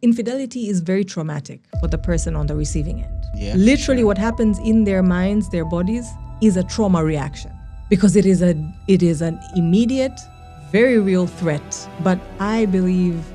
Infidelity is very traumatic for the person on the receiving end. Yeah, Literally what happens in their minds, their bodies, is a trauma reaction because it is an immediate, very real threat. But I believe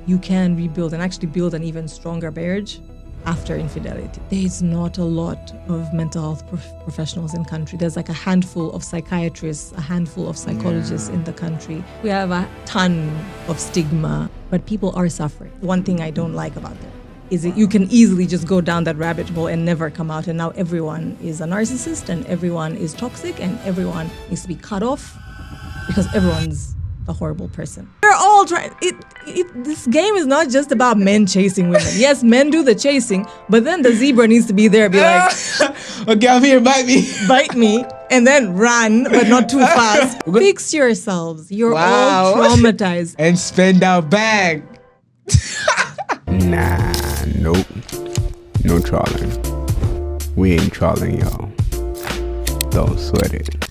you can rebuild and actually build an even stronger marriage after infidelity. There's not a lot of mental health professionals in the country. There's like a handful of psychiatrists, a handful of psychologists in the country. We have a ton of stigma, but people are suffering. One thing I don't like about them is that you can easily just go down that rabbit hole and never come out. And now everyone is a narcissist and everyone is toxic and everyone needs to be cut off because everyone's a horrible person. They're all trying. This game is not just about men chasing women. Yes, men do the chasing, but then the zebra needs to be there, be like, okay, I'm here, bite me. Bite me, and then run, but not too fast. Fix yourselves. You're all traumatized. And spend our bag. Nah, nope. No trawling. We ain't trawling, y'all. Don't sweat it.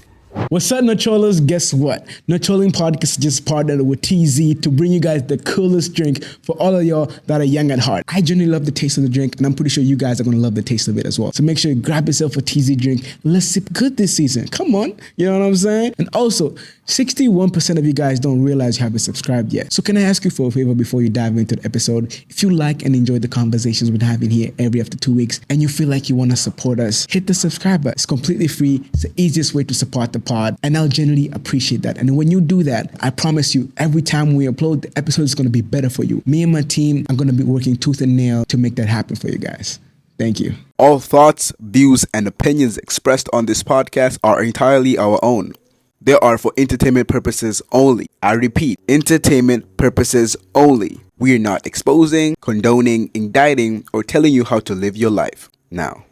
What's up, Nacholas? Guess what? Nacholing Podcast just partnered with Tzee to bring you guys the coolest drink for all of y'all that are young at heart. I genuinely love the taste of the drink, and I'm pretty sure you guys are going to love the taste of it as well. So make sure you grab yourself a Tzee drink. Let's sip good this season. Come on. You know what I'm saying? And also, 61% of you guys don't realize you haven't subscribed yet. So can I ask you for a favor before you dive into the episode? If you like and enjoy the conversations we're having here every after 2 weeks, and you feel like you want to support us, hit the subscribe button. It's completely free. It's the easiest way to support the pod, and I'll genuinely appreciate that. And when you do that, I promise you, every time we upload, the episode is going to be better for you. Me and my team are going to be working tooth and nail to make that happen for you guys. Thank you. All thoughts, views, and opinions expressed on this podcast are entirely our own. They are for entertainment purposes only. I repeat, entertainment purposes only. We are not exposing, condoning, indicting, or telling you how to live your life. Now,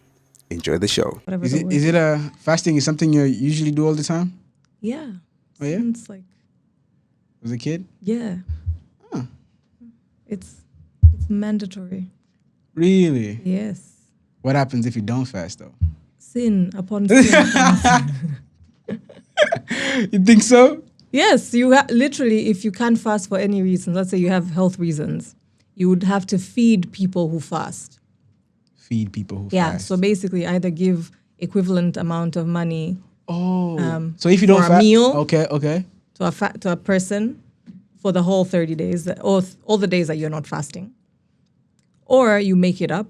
enjoy the show. Is it a fasting is something you usually do all the time? Yeah. Oh yeah? Since like As a kid? yeah. Huh. It's mandatory. Really? Yes. What happens if you don't fast though? Sin upon sin. You think so? Yes, literally, if you can't fast for any reason, let's say you have health reasons, you would have to feed people who fast. Feed people who Yeah, fast. so basically either give equivalent amount of money so if you don't for a meal okay. to a person for the whole 30 days, or all the days that you're not fasting. Or you make it up.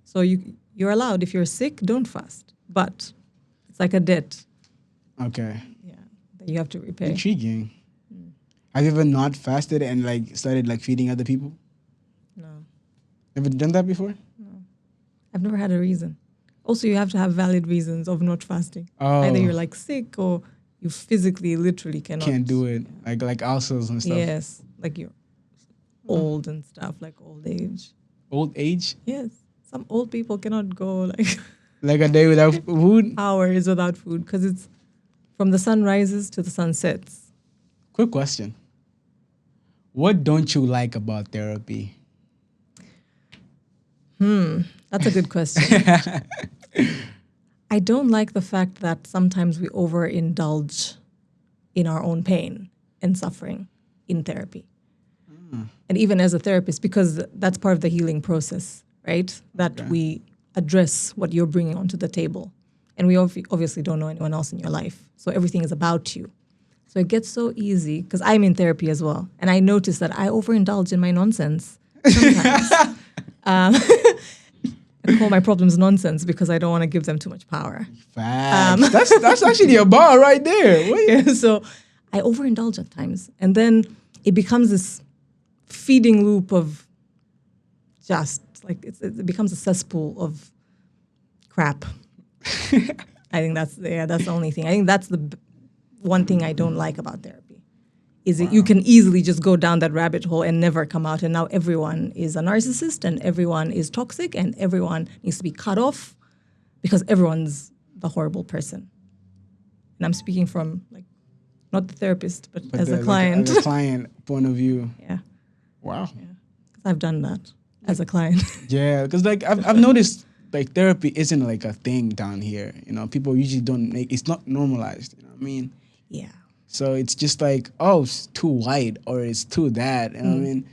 So you're allowed, if you're sick, don't fast. But it's like a debt. Okay. Yeah, that you have to repay. Intriguing. Have you ever not fasted and like started like feeding other people? No. Ever done that before? I've never had a reason. Also, you have to have valid reasons of not fasting. Oh. Either you're like sick or you physically, literally cannot. Can't do it. Like ulcers and stuff. Yes, like you're old and stuff, like old age. Old age? Yes, some old people cannot go like Like a day without food? hours without food because it's from the sun rises to the sun sets. Quick question. What don't you like about therapy? That's a good question. I don't like the fact that sometimes we overindulge in our own pain and suffering in therapy. And even as a therapist, because that's part of the healing process, right? That we address what you're bringing onto the table. And we obviously don't know anyone else in your life. So everything is about you. So it gets so easy, because I'm in therapy as well. And I notice that I overindulge in my nonsense sometimes. I call my problems nonsense because I don't want to give them too much power. Facts. That's actually a bar right there. Yeah, so I overindulge at times. And then it becomes this feeding loop of just like it becomes a cesspool of crap. I think that's the only thing. I think that's the one thing I don't like about therapy is that you can easily just go down that rabbit hole and never come out. And now everyone is a narcissist and everyone is toxic and everyone needs to be cut off because everyone's the horrible person. And I'm speaking from like not the therapist, but as a client. As a client point of view. Yeah. Wow. Yeah. Because I've done that as a client. Yeah, because like I've noticed like therapy isn't like a thing down here. You know, people usually don't make it's not normalized. You know what I mean? Yeah. So it's just like, oh, it's too white or it's too that. You know what I mean?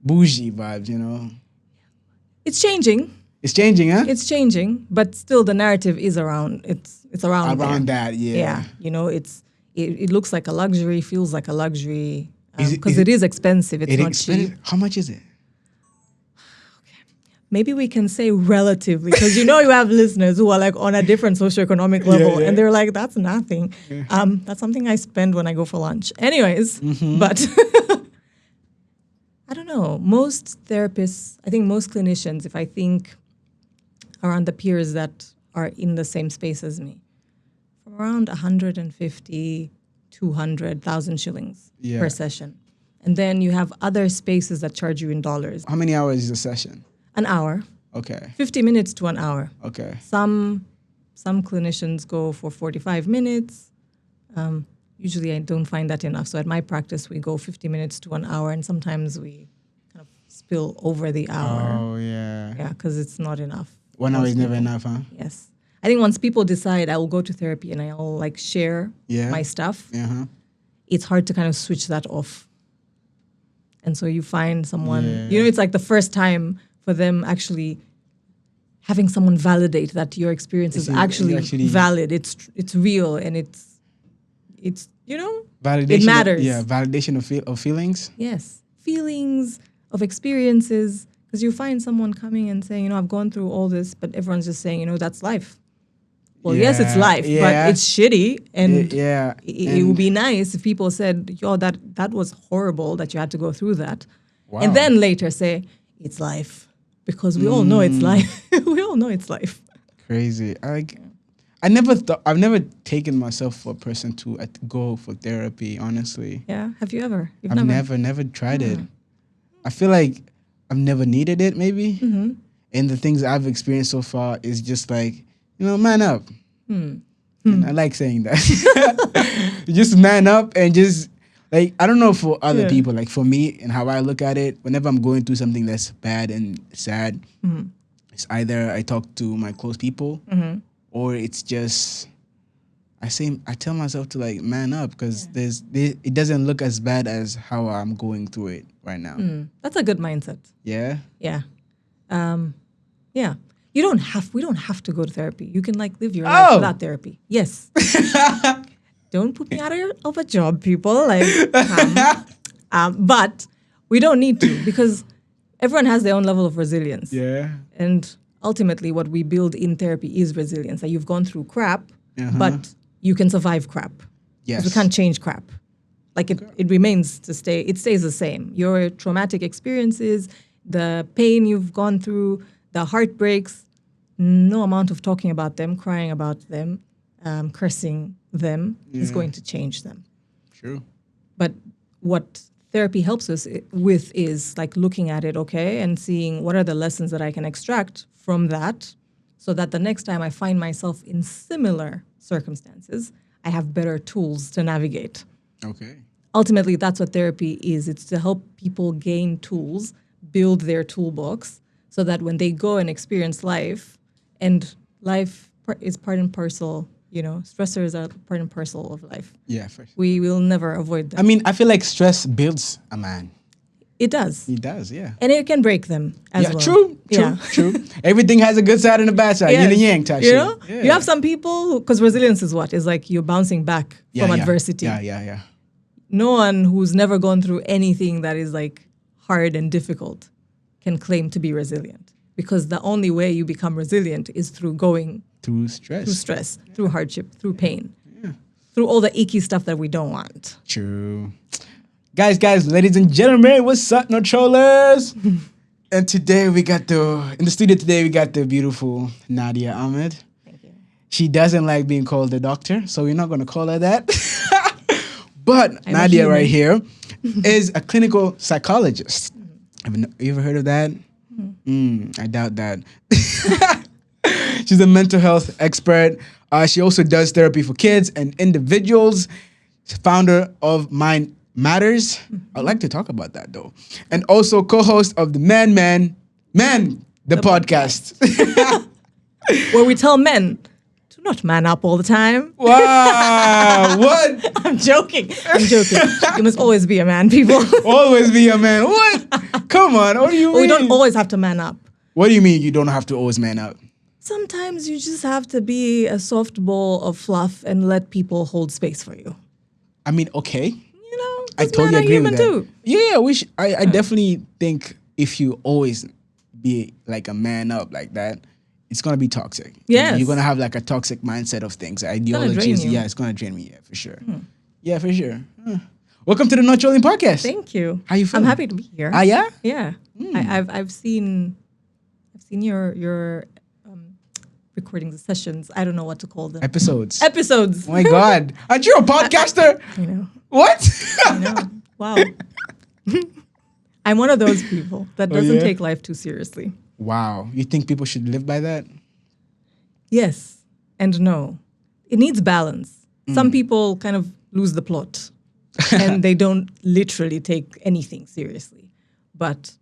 bougie vibes, you know. It's changing. It's changing, huh? It's changing, but still the narrative is around. It's around Around there. that, yeah. Yeah, you know, it looks like a luxury, feels like a luxury Is it- because is it is expensive. It's It not expensive? cheap. How much is it? Maybe we can say relatively, because you know you have listeners who are like on a different socioeconomic level, yeah. and they're like, "That's nothing." That's something I spend when I go for lunch. Anyways, but I don't know. Most therapists, I think most clinicians, if I think around the peers that are in the same space as me, from around 150, 200,000 shillings Yeah. per session, and then you have other spaces that charge you in dollars. How many hours is a session? An hour. Okay. 50 minutes to an hour. Okay. Some clinicians go for 45 minutes. Usually I don't find that enough. So at my practice, we go 50 minutes to an hour, and sometimes we kind of spill over the hour. Oh, yeah. Yeah, because it's not enough. 1 hour Most is never people. enough, huh? Yes. I think once people decide I will go to therapy and I'll like share Yeah. my stuff, Uh-huh. it's hard to kind of switch that off. And so you find someone, Yeah. you know, it's like the first time for them actually having someone validate that your experience is It's actually valid. It's real, and it's you know, Validation. it matters. Validation of feelings. Yes, feelings of experiences, because you find someone coming and saying, you know, I've gone through all this, but everyone's just saying, you know, that's life. Well, yes, it's Yeah, life, yeah. but it's shitty, and Yeah. it would be nice if people said, yo, that was horrible that you had to go through that. Wow. And then later say, it's life. Because we all know it's life. We all know it's life. Crazy. I've never taken myself for a person to go for therapy, honestly. Yeah. Have you ever? You've I've never tried it. I feel like I've never needed it, maybe. Mm-hmm. And the things I've experienced so far is just like, you know, man up. And I like saying that. Just man up and just, like, I don't know for other Yeah. people, like for me and how I look at it, whenever I'm going through something that's bad and sad, it's either I talk to my close people or it's just, I tell myself to like man up, because it doesn't look as bad as how I'm going through it right now. That's a good mindset. Yeah? Yeah. Yeah. We don't have to go to therapy. You can like live your life without therapy. Yes. Don't put me out of a job, people. Like, but we don't need to, because everyone has their own level of resilience. Yeah. And ultimately, what we build in therapy is resilience. That you've gone through crap, but you can survive crap. 'Cause Yes. we can't change crap. Like it remains to stay. It stays the same. Your traumatic experiences, the pain you've gone through, the heartbreaks, no amount of talking about them, crying about them, cursing them is going to change them. True. But what therapy helps us with is like looking at it, okay, and seeing what are the lessons that I can extract from that, so that the next time I find myself in similar circumstances, I have better tools to navigate. Okay. Ultimately, that's what therapy is. It's to help people gain tools, build their toolbox, so that when they go and experience life, and life is part and parcel, you know, stressors are part and parcel of life. Yeah, for sure. We will never avoid them. I mean, I feel like stress builds a man. It does. It does, yeah. And it can break them as Yeah, well. true. Yeah. Everything has a good side and a bad side. Yes. Yin and yang type You shit. know, you have some people, because resilience is what? Is like you're bouncing back from adversity. Yeah. No one who's never gone through anything that is like hard and difficult can claim to be resilient, because the only way you become resilient is through going Through stress. through hardship, through pain, through all the icky stuff that we don't want. True. Guys, ladies and gentlemen, what's up, no trollers? And today in the studio today, we got the beautiful Nadia Ahmed. Thank you. She doesn't like being called a doctor, so we're not going to call her that. But I'm Nadia a right human. here is a clinical psychologist. Have you ever heard of that? I doubt that. She's a mental health expert. She also does therapy for kids and individuals. She's founder of Mind Matters. I'd like to talk about that though. And also co-host of the the podcast. Where we tell men to to not man up all the time. Wow. What? I'm joking. You must always be a man, people. Always be a man. What? Come on. What do you mean? We don't always have to man up. What do you mean you don't have to always man up? Sometimes you just have to be a soft ball of fluff and let people hold space for you. I mean, okay. You know, I those totally men are agree with human that. too. Yeah, I definitely think if you always be like a man up like that, it's gonna be toxic. Yes. You're gonna have like a toxic mindset of things. Ideologies. drain you. Yeah, it's gonna drain me. Yeah, for sure. Yeah, for sure. Welcome to the Not Tzee podcast. Thank you. How you feeling? I'm happy to be here. Ah, yeah. Yeah. I've seen your recording sessions. I don't know what to call them. Episodes. Episodes. Oh my God. Aren't you a podcaster? I know. What? I know. Wow. I'm one of those people that doesn't yeah? take life too seriously. Wow. You think people should live by that? Yes and no. It needs balance. Some people kind of lose the plot and they don't literally take anything seriously. But,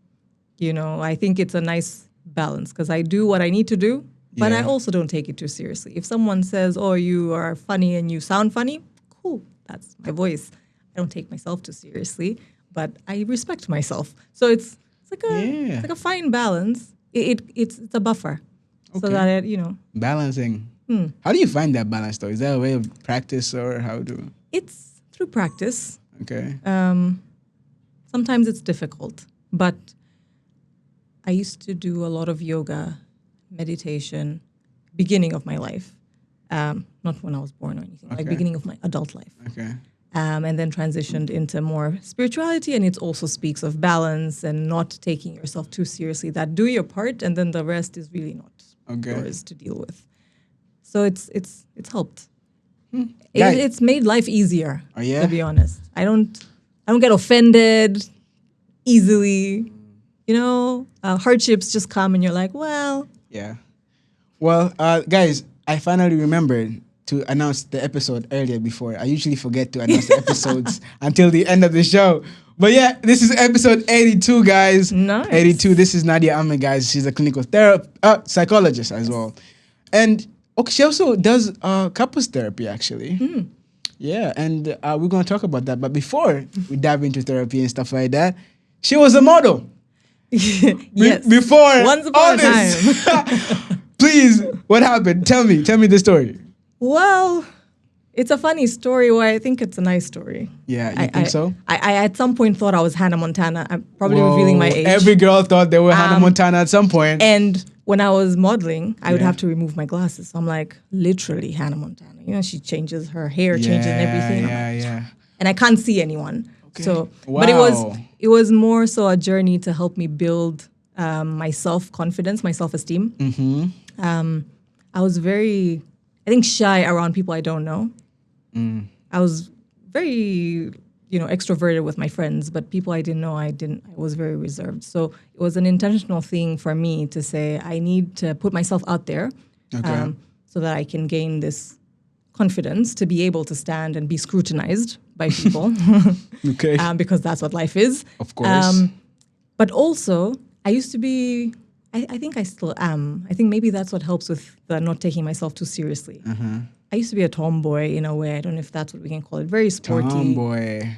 I think it's a nice balance because I do what I need to do, but I Yeah. also don't take it too seriously. If someone says, oh, you are funny and you sound funny, cool. That's my voice. I don't take myself too seriously, but I respect myself. So it's like a fine balance. It's a buffer, so Okay. that it. Balancing. How do you find that balance though? Is there a way of practice or how do? It's through practice. Okay. Sometimes it's difficult, but I used to do a lot of yoga, meditation, beginning of my life. Not when I was born or anything, like Okay. beginning of my adult life. Okay. And then transitioned into more spirituality. And it also speaks of balance and not taking yourself too seriously. That do your part, and then the rest is really not Okay. yours to deal with. So it's helped. Yeah. It's made life easier. Oh, yeah? To be honest, I don't get offended easily. Hardships just come, and you're like, well. Yeah. Well, guys, I finally remembered to announce the episode earlier before. I usually forget to announce the episodes until the end of the show. But yeah, this is episode 82, guys. Nice. 82. This is Nadia Ahmed, guys. She's a clinical psychologist as well. And okay, she also does couples therapy, actually. Yeah, and we're going to talk about that. But before we dive into therapy and stuff like that, she was a model. Yes. Before Once all upon a this. time. Please, what happened? Tell me the story. Well, it's a funny story, or I think it's a nice story. Yeah, you think so? I at some point thought I was Hannah Montana. I'm probably revealing my age. Every girl thought they were Hannah Montana at some point. And when I was modeling, I would Yeah. have to remove my glasses. So I'm like, literally Hannah Montana. She changes her hair, changes and everything. I'm like, Yeah. and I can't see anyone. Okay. So, Wow. but it was more so a journey to help me build my self-confidence, my self-esteem. Mm-hmm. I was very, I think, shy around people I don't know. I was very, extroverted with my friends, but people I didn't know, I was very reserved. So it was an intentional thing for me to say, I need to put myself out there Okay. so that I can gain this confidence to be able to stand and be scrutinized by people Okay. because that's what life is. Of course. But also, I used to be, I think I still am. I think maybe that's what helps with the not taking myself too seriously. I used to be a tomboy in a way. I don't know if that's what we can call it. Very sporty. Tomboy.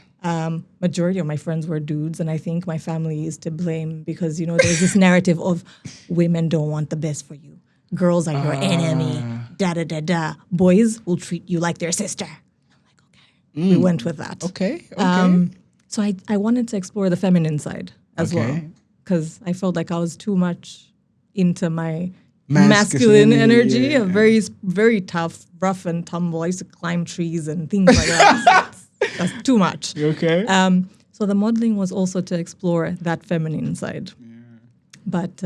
Majority of my friends were dudes, and I think my family is to blame because, there's this narrative of women don't want the best for you. Girls are your enemy. Da-da-da-da. Boys will treat you like their sister. I'm like, okay. We went with that. Okay. So I wanted to explore the feminine side as well Okay. because I felt like I was too much into my masculine energy, yeah. very, very tough, rough and tumble. I used to climb trees and things like that. That's too much. Okay. So the modeling was also to explore that feminine side. But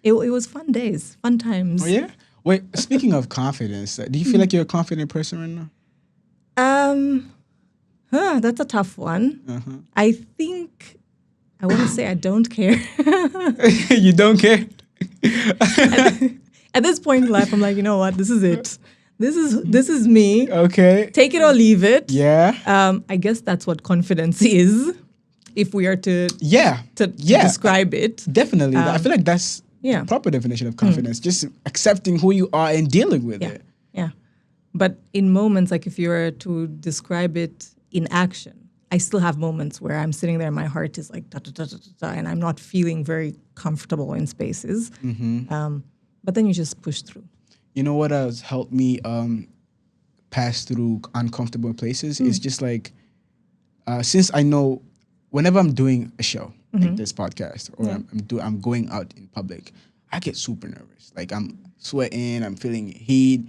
it was fun days, fun times. Oh, yeah? Wait, speaking of confidence, do you feel like you're a confident person right now? That's a tough one. I think I want to say I don't care. You don't care? At this point in life, I'm like, you know what? This is it. This is me. Okay. Take it or leave it. Yeah. I guess that's what confidence is, if we are to Yeah. to Yeah. describe it. Definitely. I feel like that's Yeah. Proper definition of confidence. Just accepting who you are and dealing with it. Yeah. But in moments, like if you were to describe it in action, I still have moments where I'm sitting there and my heart is like, da, da, da, da, da, da, and I'm not feeling very comfortable in spaces. But then you just push through. You know what has helped me pass through uncomfortable places? It's just like, since I know whenever I'm doing a show, like this podcast, or I'm going out in public, I get super nervous. Like I'm sweating, I'm feeling heat,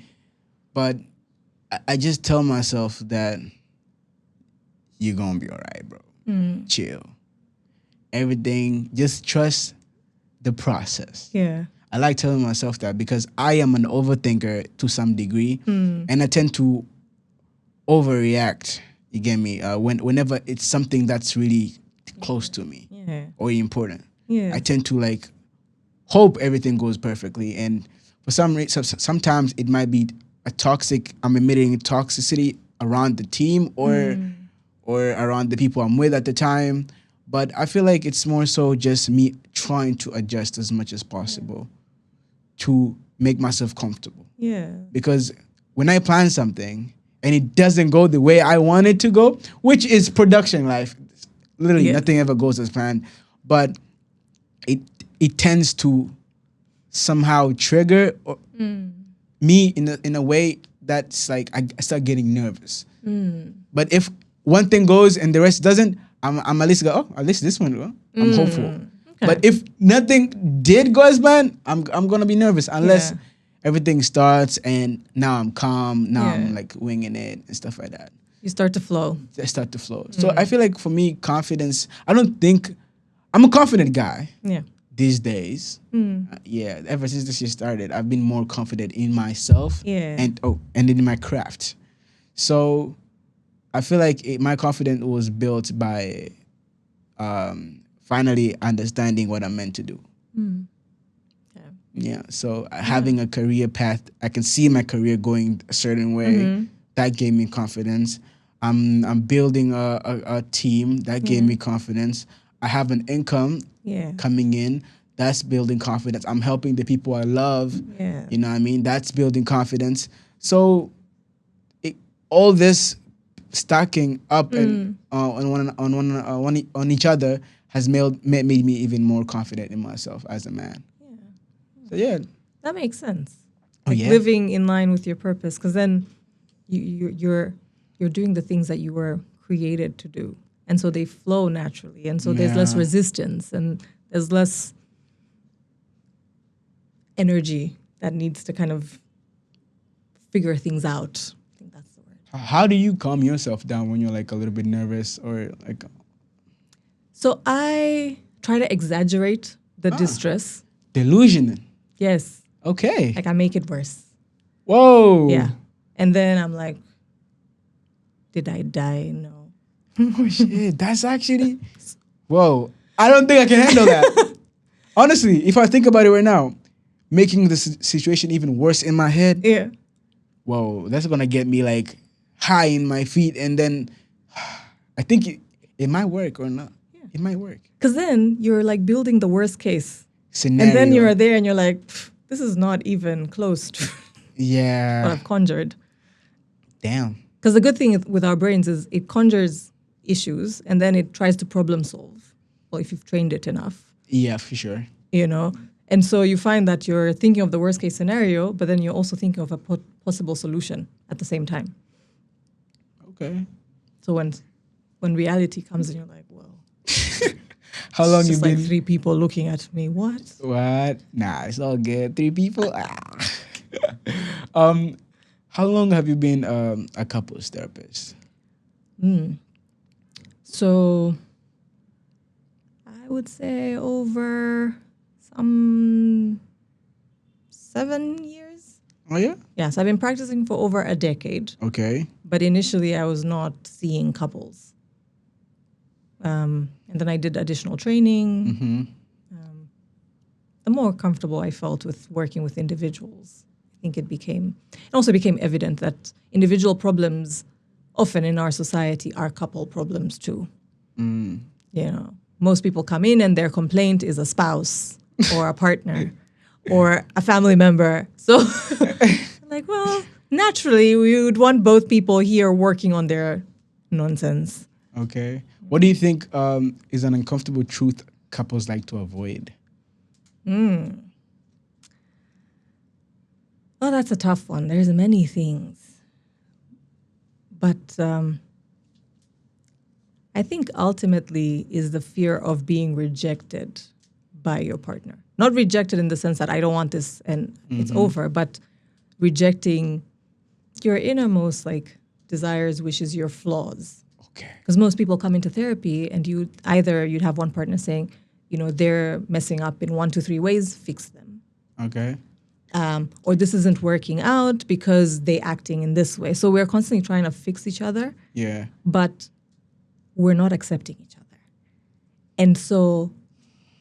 but I just tell myself that you're gonna be all right, bro. Chill. Everything, just trust the process. Yeah. I like telling myself that because I am an overthinker to some degree, and I tend to overreact. You get me? Whenever it's something that's really close to me or important, I tend to like hope everything goes perfectly. And for some reason, sometimes it might be I'm emitting toxicity around the team or around the people I'm with at the time. But I feel like it's more so just me trying to adjust as much as possible to make myself comfortable. Yeah. Because when I plan something and it doesn't go the way I want it to go, which is production life, literally nothing ever goes as planned, but it tends to somehow trigger me in a way that's like I start getting nervous. But if one thing goes and the rest doesn't, I'm at least at least this one, I'm hopeful. Okay. But if nothing did go as planned, I'm gonna be nervous unless everything starts and now I'm calm, now I'm like winging it and stuff like that. You start to flow. So I feel like for me, confidence, I don't think, I'm a confident guy these days. Ever since this year started, I've been more confident in myself and in my craft. So I feel like my confidence was built by finally understanding what I'm meant to do. So having a career path, I can see my career going a certain way. That gave me confidence. I'm building a team. That gave me confidence. I have an income coming in. That's building confidence. I'm helping the people I love. You know what I mean? That's building confidence. So all this stacking up and on each other has made me even more confident in myself as a man. So that makes sense. Like living in line with your purpose, because then you're doing the things that you were created to do, and so they flow naturally, and so there's less resistance and there's less energy that needs to kind of figure things out. I think that's the word. How do you calm yourself down when you're like a little bit nervous or like? So I try to exaggerate the distress. Delusion. Yes. Okay. Like I make it worse. Whoa. Yeah. And then I'm like, did I die? No. Oh shit. That's actually, whoa. I don't think I can handle that. Honestly, if I think about it right now, making the situation even worse in my head. Yeah. Whoa, that's gonna get me like high in my feet, and then I think it might work or not. Yeah. It might work. Because then you're like building the worst case scenario. And then you're there and you're like, this is not even close to what I've conjured. Damn. Because the good thing with our brains is it conjures issues and then it tries to problem solve. Well, if you've trained it enough. Yeah, for sure. You know? And so you find that you're thinking of the worst case scenario, but then you're also thinking of a possible solution at the same time. Okay. So when reality comes and you're like, well. How long you been? Like 3 people looking at me. What? Nah, it's all good. 3 people. How long have you been a couples therapist? So I would say over some 7 years. Oh yeah? Yes, I've been practicing for over a decade. Okay. But initially I was not seeing couples. And then I did additional training. The more comfortable I felt with working with individuals, I think it also became evident that individual problems often in our society are couple problems too. You know, most people come in and their complaint is a spouse or a partner. or a family member. So like, well, naturally we would want both people here working on their nonsense. Okay. What do you think is an uncomfortable truth couples like to avoid? Oh, that's a tough one. There's many things. But I think ultimately is the fear of being rejected by your partner. Not rejected in the sense that I don't want this and it's over, but rejecting your innermost like desires, wishes, your flaws. Okay. Because most people come into therapy and you'd have one partner saying, they're messing up in 1, 2, 3 ways, fix them. Okay. Or this isn't working out because they acting in this way. So we're constantly trying to fix each other. Yeah. But we're not accepting each other. And so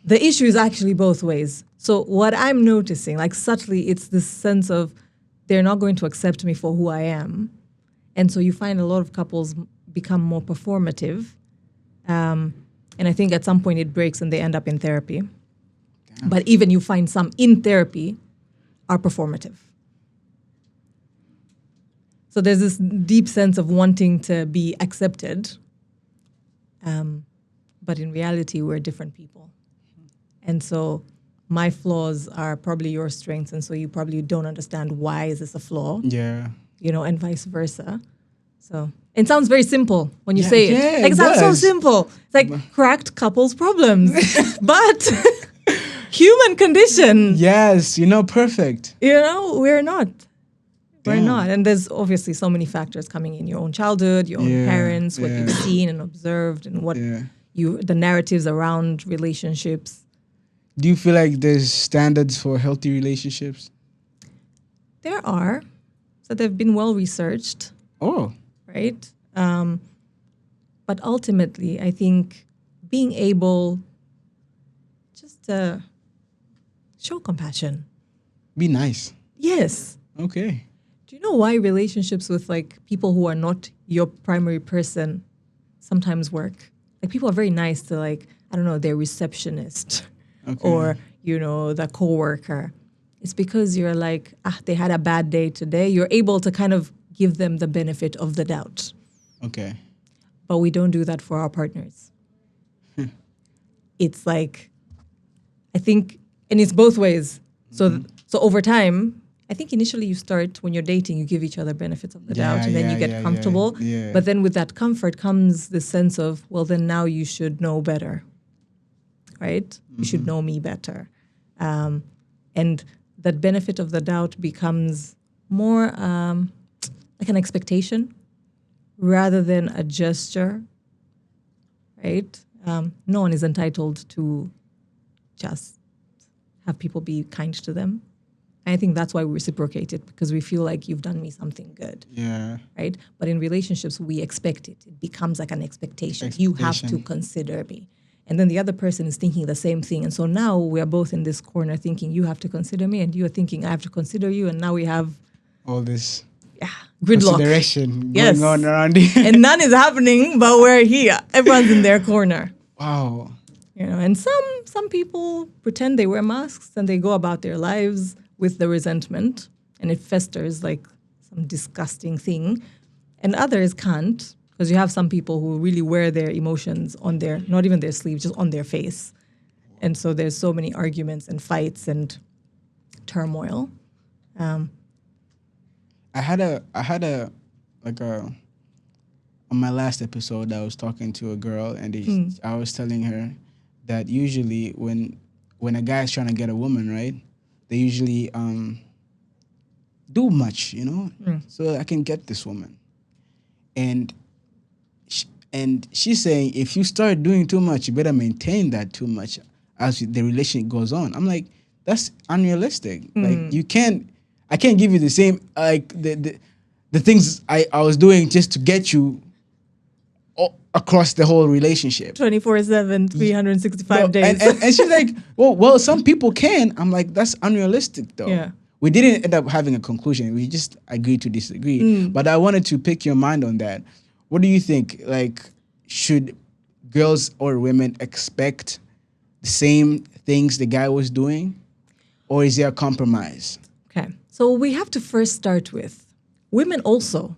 the issue is actually both ways. So what I'm noticing, like subtly, it's this sense of they're not going to accept me for who I am. And so you find a lot of couples become more performative. And I think at some point it breaks and they end up in therapy. Damn. But even you find some in therapy are performative. So there's this deep sense of wanting to be accepted. But in reality, we're different people. And so my flaws are probably your strengths. And so you probably don't understand why is this a flaw, Yeah. And vice versa. So it sounds very simple when you Yeah, say it. yeah, Like, it sounds so does. simple. It's like cracked couples problems. But human condition, Yes, perfect. we're not. We're Damn. not. And there's obviously so many factors coming in your own childhood, your own Yeah, parents, what you've yeah. seen and observed, and what Yeah. the narratives around relationships. Do you feel like there's standards for healthy relationships? There are. So they've been well researched, Oh. right? But ultimately, I think being able just to show compassion. Be nice. Yes. Okay. Do you know why relationships with like people who are not your primary person sometimes work? Like people are very nice to like, I don't know, their receptionist Okay. or, the coworker. It's because you're like, they had a bad day today. You're able to kind of give them the benefit of the doubt. Okay. But we don't do that for our partners. It's like, I think, and it's both ways. So over time, I think initially you start when you're dating, you give each other benefits of the doubt, and then you get comfortable. Yeah. But then with that comfort comes the sense of, well, then now you should know better, right? You should know me better. And that benefit of the doubt becomes more like an expectation rather than a gesture, right? No one is entitled to just have people be kind to them. And I think that's why we reciprocate it, because we feel like you've done me something good, Yeah. right? But in relationships, we expect it. It becomes like an expectation. You have to consider me. And then the other person is thinking the same thing. And so now we are both in this corner thinking, you have to consider me, and you are thinking, I have to consider you. And now we have All this gridlock. consideration Yes. going on around here. And none is happening, but we're here. Everyone's in their corner. Wow. And some people pretend they wear masks and they go about their lives with the resentment, and it festers like some disgusting thing. And others can't, because you have some people who really wear their emotions on their, not even their sleeves, just on their face. And so there's so many arguments and fights and turmoil. I had a on my last episode, I was talking to a girl, and I was telling her that usually when a guy is trying to get a woman, right, they usually do much, so I can get this woman. And she's saying, if you start doing too much, you better maintain that too much as the relationship goes on. I'm like, that's unrealistic. Like I can't give you the same like the things I was doing just to get you across the whole relationship. 24/7, 365 days. And she's like, well, some people can. I'm like, that's unrealistic though. Yeah. We didn't end up having a conclusion. We just agreed to disagree. But I wanted to pick your mind on that. What do you think? Like, should girls or women expect the same things the guy was doing? or is there a compromise? Okay. So we have to first start with women also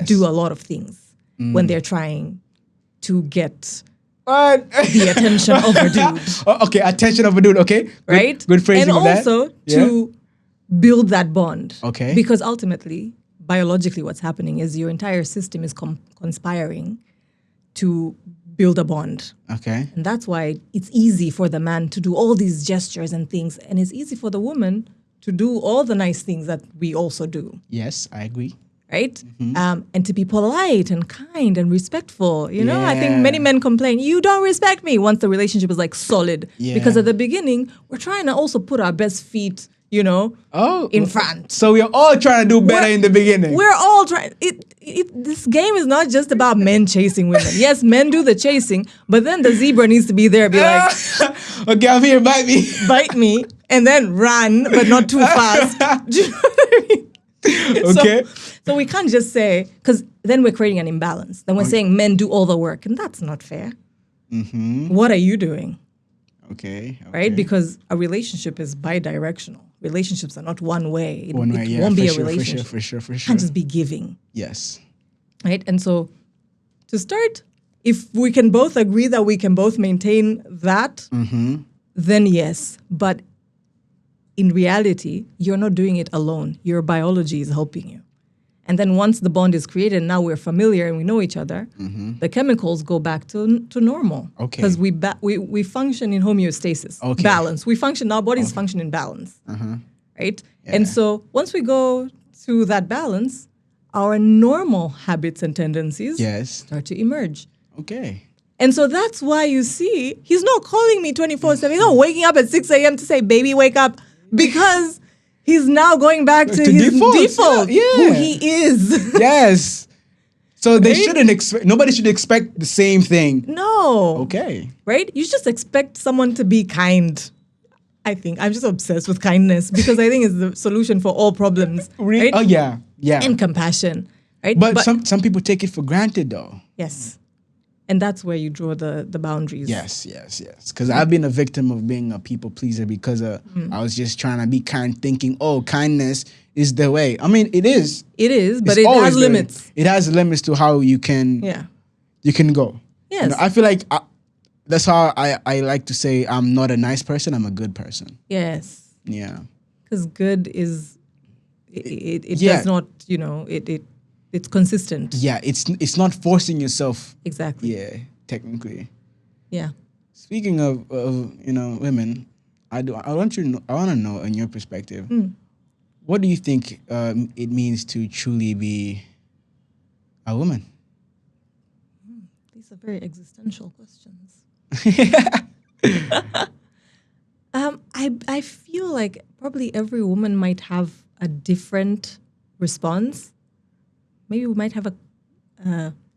do a lot of things when they're trying to get the attention of a dude. Okay, attention of a dude. Okay, good, right? Good phrasing and of that. also to build that bond. Okay. Because ultimately, biologically, what's happening is your entire system is conspiring to build a bond. Okay. And that's why it's easy for the man to do all these gestures and things, and it's easy for the woman to do all the nice things that we also do. Yes, I agree. Right? And to be polite and kind and respectful. You know, I think many men complain, you don't respect me, once the relationship is like solid. Yeah. Because at the beginning, we're trying to also put our best feet, you know, in front. So we're all trying to do better in the beginning. We're all trying. This game is not just about men chasing women. Yes, men do the chasing, but then the zebra needs to be there, be like, okay, I'm here, bite me. bite me, and then run, but not too fast. Do you know what I mean? Okay. So we can't just say, because then we're creating an imbalance. Then we're saying men do all the work, and that's not fair. What are you doing? Okay. Right? Because a relationship is bi-directional. Relationships are not one way. It won't for be sure, a relationship. For sure. It can't just be giving. Yes. Right? And so to start, if we can both agree that we can both maintain that, then yes. But in reality, you're not doing it alone. Your biology is helping you. And then once the bond is created, now we're familiar and we know each other, the chemicals go back to normal. Okay. Because we function in homeostasis, balance. We function, our bodies function in balance, right? Yeah. And so once we go to that balance, our normal habits and tendencies start to emerge. Okay. And so that's why you see, he's not calling me 24/7. He's not waking up at 6 a.m. to say, baby, wake up. Because he's now going back to his default, who he is. Yes. So they shouldn't expect, nobody should expect the same thing. No. Okay. Right? You just expect someone to be kind. I think I'm just obsessed with kindness because I think it's the solution for all problems. Right? Oh, yeah. Yeah. And compassion. Right? But some people take it for granted, though. Yes. And that's where you draw the boundaries. Yes. Because I've been a victim of being a people pleaser because I was just trying to be kind, thinking, oh, kindness is the way. I mean, it is. It is, but It's it always has the way. limits. It has limits to how you can go. Yes. You know, I feel like that's how I like to say I'm not a nice person, I'm a good person. Yes. Yeah. Because good is, it does not, you know, it's consistent. Yeah, it's not forcing yourself. Exactly. Yeah, technically. Yeah. Speaking of you know, women, I want to know in your perspective, what do you think it means to truly be a woman? These are very existential questions. I feel like probably every woman might have a different response. Maybe we might have a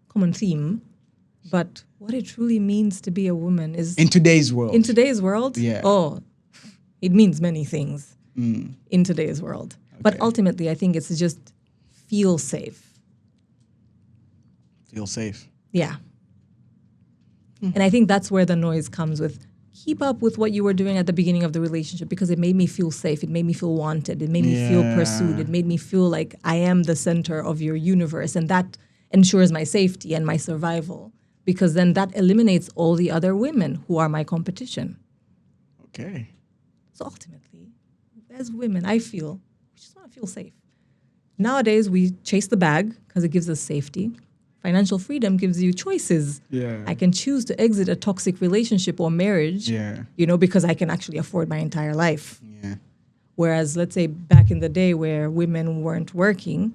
common theme, but what it truly means to be a woman is... In today's world. Yeah. Oh, it means many things in today's world. Okay. But ultimately, I think it's just feel safe. Feel safe. Yeah. And I think that's where the noise comes with. Keep up with what you were doing at the beginning of the relationship because it made me feel safe. It made me feel wanted. It made me feel pursued. It made me feel like I am the center of your universe. And that ensures my safety and my survival because then that eliminates all the other women who are my competition. Okay. So ultimately, as women, I feel we just want to feel safe. Nowadays, we chase the bag because it gives us safety. Financial freedom gives you choices. Yeah. I can choose to exit a toxic relationship or marriage, you know, because I can actually afford my entire life. Yeah. Whereas, let's say back in the day where women weren't working,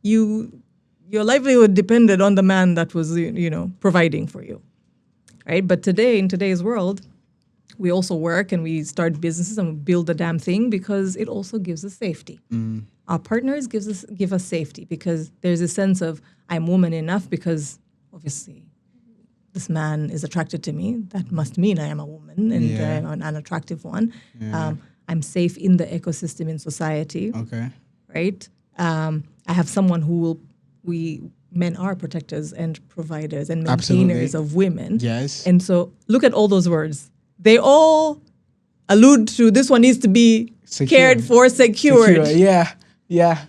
your livelihood depended on the man that was, you know, providing for you, right? But today, in today's world, we also work and we start businesses and we build the damn thing because it also gives us safety. Our partners give us safety because there's a sense of I'm woman enough because obviously this man is attracted to me. That must mean I am a woman and I'm an attractive one. Yeah. I'm safe in the ecosystem in society. Okay. Right? I have someone men are protectors and providers and maintainers of women. Yes. And so look at all those words. They all allude to this one needs to be Secure. cared for, secured. Yeah, yeah.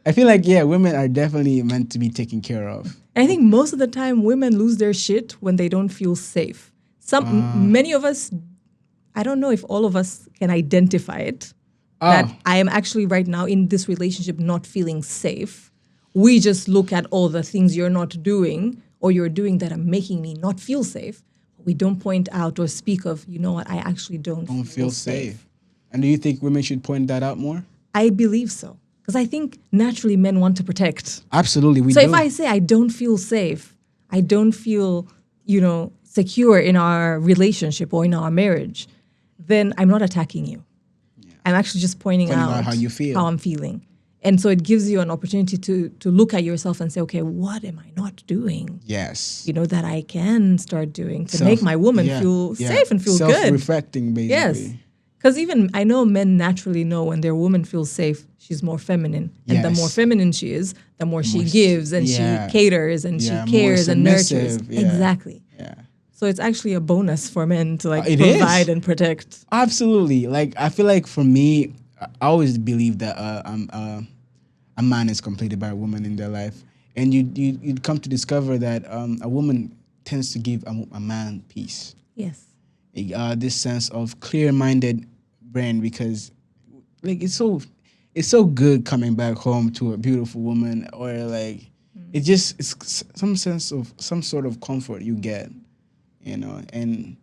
I feel like, women are definitely meant to be taken care of. And I think most of the time women lose their shit when they don't feel safe. Many of us, I don't know if all of us can identify it, that I am actually right now in this relationship not feeling safe. We just look at all the things you're not doing or you're doing that are making me not feel safe. We don't point out or speak of, you know what, I actually don't feel safe. And do you think women should point that out more? I believe so. Because I think naturally men want to protect. Absolutely, we so do. If I say I don't feel safe, I don't feel, secure in our relationship or in our marriage, then I'm not attacking you. Yeah. I'm actually just pointing out how you feel, how I'm feeling. And so it gives you an opportunity to look at yourself and say, okay, what am I not doing? Yes. That I can start doing to make my woman feel safe and feel good. Self-reflecting, basically. Yes. Because even I know men naturally know when their woman feels safe, she's more feminine. And the more feminine she is, the more she gives and she caters and she cares and nurtures. Yeah. Exactly. Yeah. So it's actually a bonus for men to provide and protect. Absolutely. I feel like for me, I always believe that a man is completed by a woman in their life. And you'd come to discover that a woman tends to give a man peace. Yes. This sense of clear-minded brain, because it's so good coming back home to a beautiful woman, or it's some sort of comfort you get, and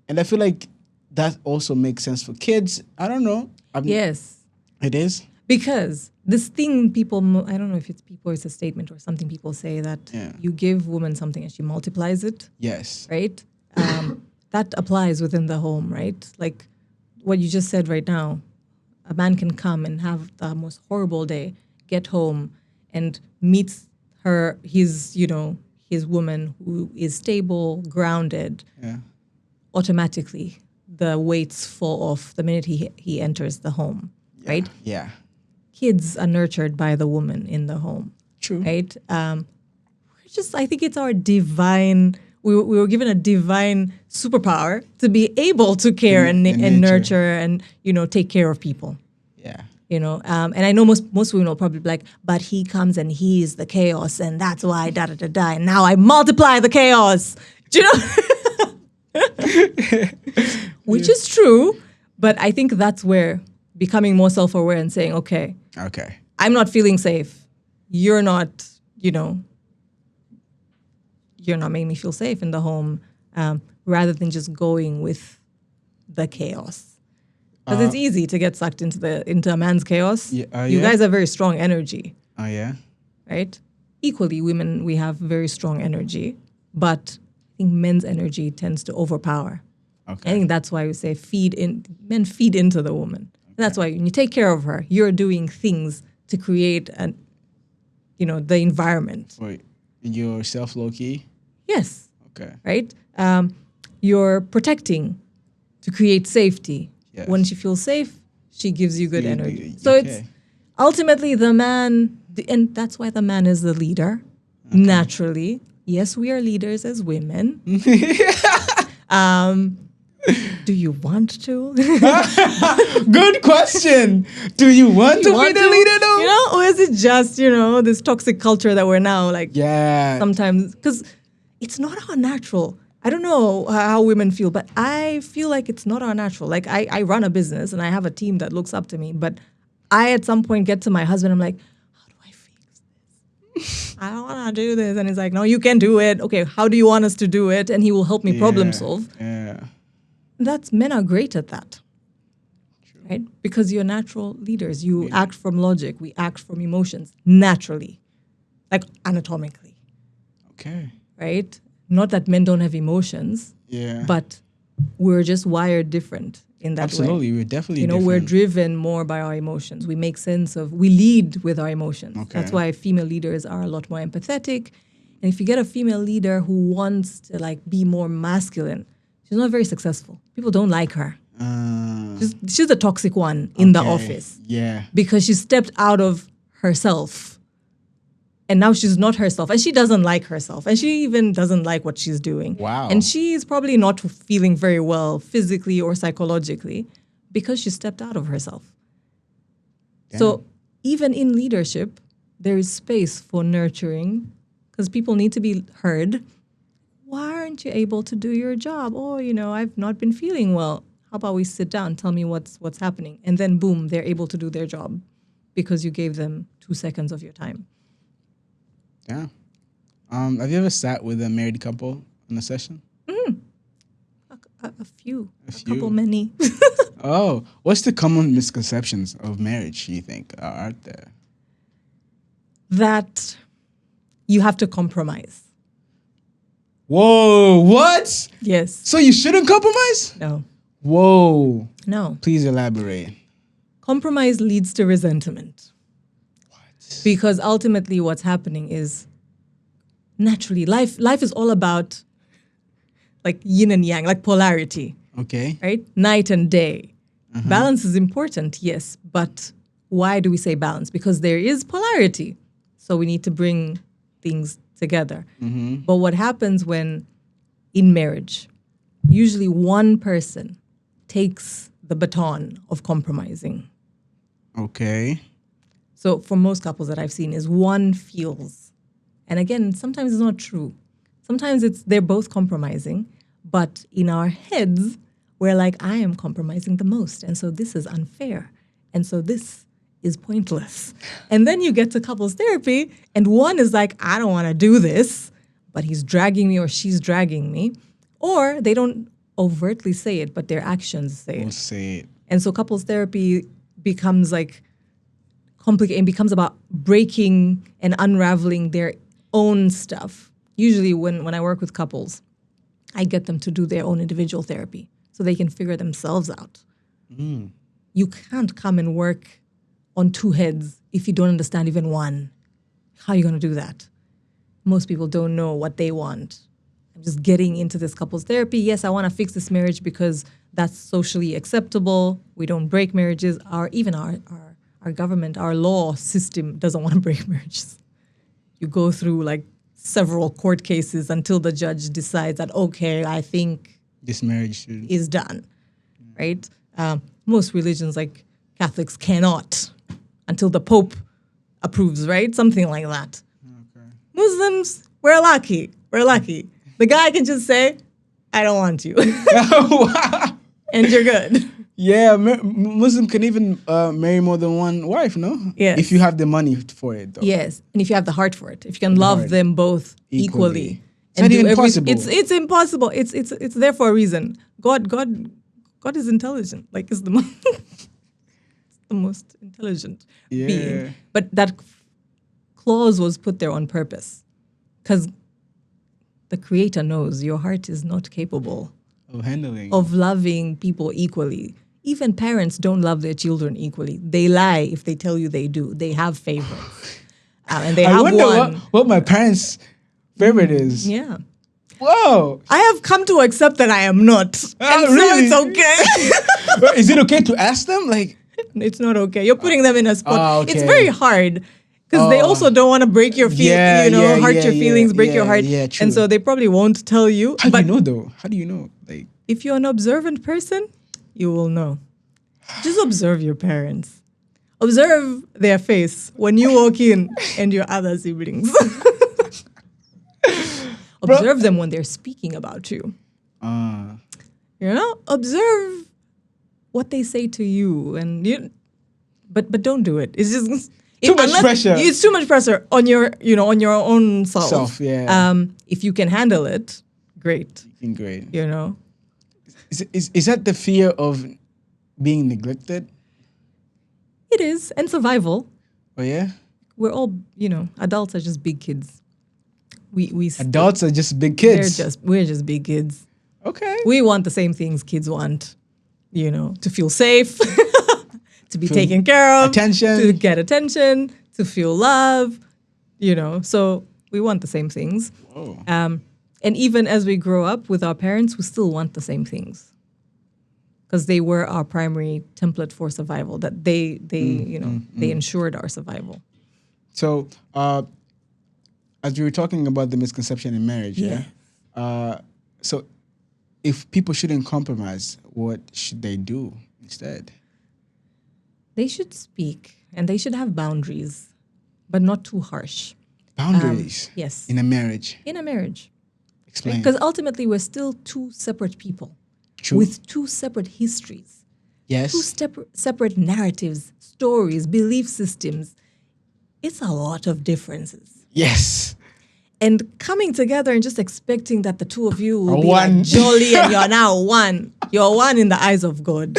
I feel like that also makes sense for kids. I don't know. Yes. It is. Because this thing I don't know if it's people, it's a statement or something people say that you give woman something and she multiplies it. Yes. Right? That applies within the home, right? Like what you just said right now, a man can come and have the most horrible day, get home and meets his woman who is stable, grounded. Yeah. Automatically, the weights fall off the minute he enters the home, right? Yeah. Kids are nurtured by the woman in the home. True. Right? I think it's our divine... We were given a divine superpower to be able to care and nurture and, take care of people. Yeah. And I know most women will probably be like, but he comes and he is the chaos and that's why da-da-da-da. And now I multiply the chaos. Do you know? Which is true. But I think that's where becoming more self-aware and saying, okay, I'm not feeling safe. You're not, you're not making me feel safe in the home, rather than just going with the chaos. Because it's easy to get sucked into a man's chaos. You guys have very strong energy. Oh, yeah? Right? Equally, women, we have very strong energy, but I think men's energy tends to overpower. Okay. I think that's why we say men feed into the woman. And that's why when you take care of her, you're doing things to create the environment. Wait, you're low-key? Yes. Okay. Right? You're protecting to create safety. Yes. When she feels safe, she gives you good energy. So it's ultimately the man, and that's why the man is the leader, naturally. Yes, we are leaders as women. Do you want to? Good question. Do you want to be the leader though? Or is it just, this toxic culture that we're now sometimes, because it's not our natural. I don't know how women feel, but I feel like it's not our natural. Like I run a business and I have a team that looks up to me, but I at some point get to my husband, I'm like, how do I fix this? I don't want to do this. And he's like, no, you can do it. Okay, how do you want us to do it? And he will help me problem solve. Yeah. Men are great at that. True. Right? Because you're natural leaders. You act from logic. We act from emotions naturally, like anatomically. Okay. Right? Not that men don't have emotions. Yeah. But we're just wired different in that way. Absolutely, we're definitely different. We're driven more by our emotions. We lead with our emotions. Okay. That's why female leaders are a lot more empathetic. And if you get a female leader who wants to be more masculine, she's not very successful. People don't like her. She's the toxic one in the office. Yeah. Because she stepped out of herself And now she's not herself. And she doesn't like herself. And she even doesn't like what she's doing. Wow. And she's probably not feeling very well physically or psychologically because she stepped out of herself. Damn. So even in leadership, there is space for nurturing because people need to be heard. Why aren't you able to do your job? Oh, I've not been feeling well. How about we sit down, tell me what's happening? And then boom, they're able to do their job because you gave them 2 seconds of your time. Yeah. Have you ever sat with a married couple in a session? A few. A few? couple, many. Oh, what's the common misconceptions of marriage, you think, are out there? That you have to compromise. Whoa, what? Yes. So you shouldn't compromise? No. Whoa. No. Please elaborate. Compromise leads to resentment. What? Because ultimately what's happening is naturally life is all about like yin and yang, like polarity, Okay. right? Night and day. Balance is important, yes, but why do we say balance? Because there is polarity. So we need to bring things together. But what happens when in marriage, usually one person takes the baton of compromising. Okay. So for most couples that I've seen is one feels, and again, sometimes it's not true. Sometimes they're both compromising, but in our heads, we're like, I am compromising the most. And so this is unfair. And so this is pointless. And then you get to couples therapy and one is like, I don't want to do this, but he's dragging me or she's dragging me. Or they don't overtly say it, but their actions say it. We'll say it. And so couples therapy becomes like complicated and becomes about breaking and unraveling their own stuff. Usually when I work with couples, I get them to do their own individual therapy so they can figure themselves out. You can't come and work on two heads if you don't understand even one. How are you going to do that? Most people don't know what they want. I'm just getting into this couples therapy. Yes, I want to fix this marriage because that's socially acceptable. We don't break marriages. Even our government, our law system doesn't want to break marriages. You go through like several court cases until the judge decides that, okay, I think This marriage should... is done, right? Most religions like Catholics cannot until the Pope approves, right? Something like that. Okay. Muslims, we're lucky. We're lucky. The guy can just say, I don't want you. Wow. And you're good. Yeah, Muslim can even marry more than one wife, no? Yes. If you have the money for it, though. Yes. And if you have the heart for it, if you can love heart. them both Equally. equally. It's not even possible. It's impossible. It's there for a reason. God is intelligent. Like it's the most intelligent being. But that clause was put there on purpose. Because the Creator knows your heart is not capable Of handling. of loving people equally. Even parents don't love their children equally. They lie if they tell you they do. They have favorites. And they I have wonder one. what my parents' favorite is. Yeah. Whoa. I have come to accept that I am not. And really? so it's okay. But is it okay to ask them? Like, It's not okay. You're putting them in a spot. okay. It's very hard because they also don't want to break your feelings, hurt your feelings, break your heart. Yeah, true. And so they probably won't tell you. how do But you know, though? How do you know? Like, if you're an observant person, you will know. Just observe your parents. Observe their face when you walk in and your other siblings. Observe them when they're speaking about you. Observe what they say to you, and but don't do it. It's just Too much pressure. It's too much pressure on your on your own self. Yeah. If you can handle it, great. great. Is that the fear of being neglected? It is, and survival. Oh yeah. We're all adults are just big kids. We Adults are just big kids. We're just big kids. Okay. We want the same things kids want, to feel safe, to be taken care of, attention. to get attention, to feel love, So we want the same things. Whoa. And even as we grow up with our parents, we still want the same things because they were our primary template for survival. That they ensured our survival. So, as we were talking about the misconception in marriage, Yeah. So if people shouldn't compromise, what should they do instead? They should speak and they should have boundaries, but not too harsh. Boundaries. Yes. In a marriage. In a marriage. Explain. Because ultimately, we're still two separate people True. with two separate histories, Yes. two separate narratives, stories, belief systems. It's a lot of differences. Yes. And coming together and just expecting that the two of you will Are be one. like jolly and you're now one. You're one in the eyes of God.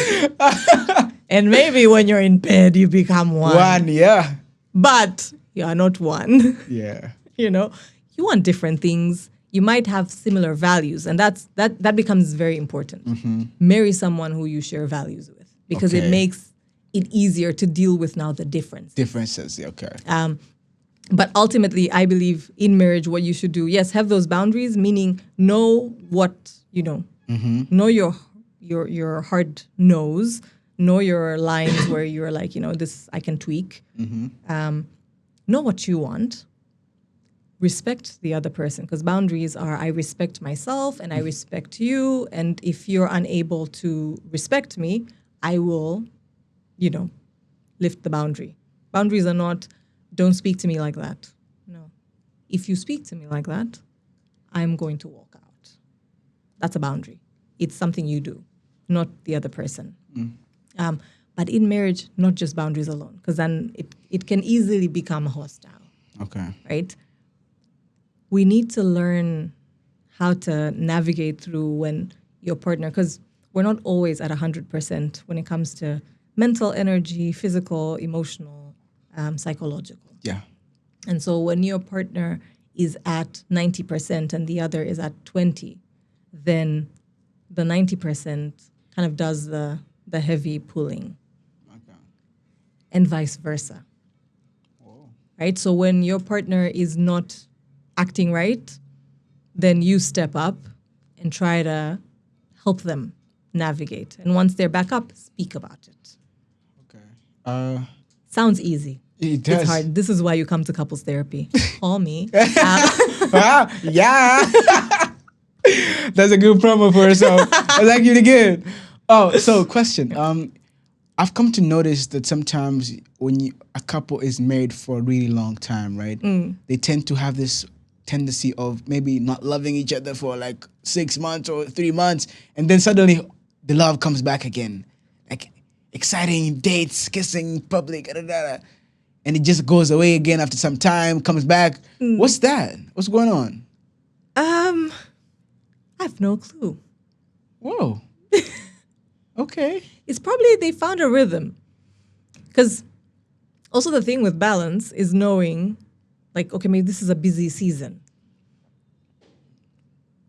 And maybe when you're in bed, you become one. One, yeah. But you are not one. Yeah. You know, you want different things. You might have similar values, and that becomes very important. Marry someone who you share values with, because it Okay. makes it easier to deal with now the difference. Differences, okay. But ultimately, I believe in marriage, what you should do, yes, have those boundaries, meaning know what, know your heart knows, know your lines where you're like, this I can tweak. Know what you want. Respect the other person, because boundaries are I respect myself and I respect you. And if you're unable to respect me, I will, lift the boundary. Boundaries are not, don't speak to me like that. No. If you speak to me like that, I'm going to walk out. That's a boundary. It's something you do, not the other person. But in marriage, not just boundaries alone, because then it can easily become hostile. Okay. Right? We need to learn how to navigate through when your partner, because we're not always at 100% when it comes to mental energy, physical, emotional, psychological. Yeah. And so when your partner is at 90% and the other is at 20, then the 90% kind of does the heavy pulling. Okay. And vice versa. Right? So when your partner is not acting right, then you step up and try to help them navigate. And once they're back up, speak about it. Okay. Sounds easy. It does. It's hard. This is why you come to couples therapy. Call me. Yeah. That's a good promo for herself. That's actually good. Oh, so question. I've come to notice that sometimes when a couple is married for a really long time, right? They tend to have this tendency of maybe not loving each other for like 6 months or 3 months, and then suddenly the love comes back again. Like exciting dates, kissing in public, and it just goes away again after some time, comes back. What's that? What's going on? I have no clue. Whoa. Okay. It's probably they found a rhythm. Because also the thing with balance is knowing, like, okay, maybe this is a busy season.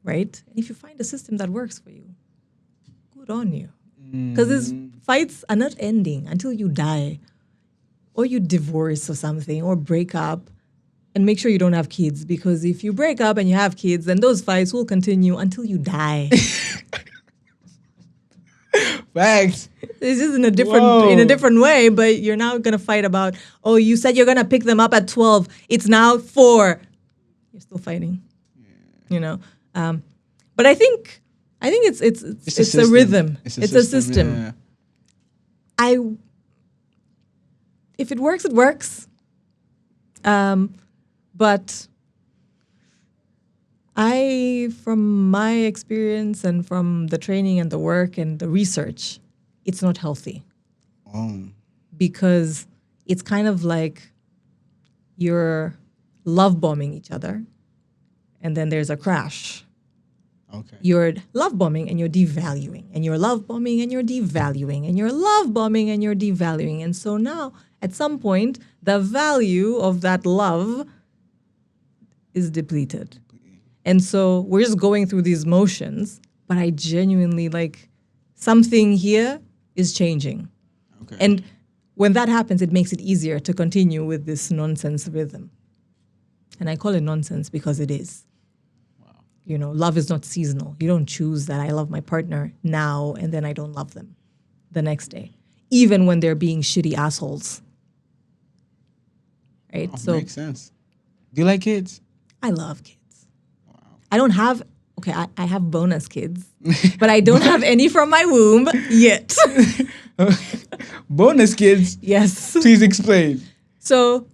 Right? And if you find a system that works for you, good on you. Because these fights are not ending until you die or you divorce or something or break up. And make sure you don't have kids, because if you break up and you have kids, then those fights will continue until you die. Facts. It's just in a different way, but you're now gonna fight about, oh, you said you're gonna pick them up at 12. It's now 4. You're still fighting. But I think it's a rhythm. It's a system. Yeah. If it works, it works. But from my experience and from the training and the work and the research, it's not healthy. Because it's kind of like you're love bombing each other, and then there's a crash. Okay. You're love bombing and you're devaluing, and you're love bombing and you're devaluing, and you're love bombing and you're devaluing. And so now, at some point, the value of that love is depleted. And so we're just going through these motions, but I genuinely something here is changing. Okay. And when that happens, it makes it easier to continue with this nonsense rhythm. And I call it nonsense because it is. Wow. Love is not seasonal. You don't choose that I love my partner now and then I don't love them the next day, even when they're being shitty assholes. Right? Makes sense. Do you like kids? I love kids. I don't have, I have bonus kids, but I don't have any from my womb yet. Bonus kids? Yes. Please explain. So,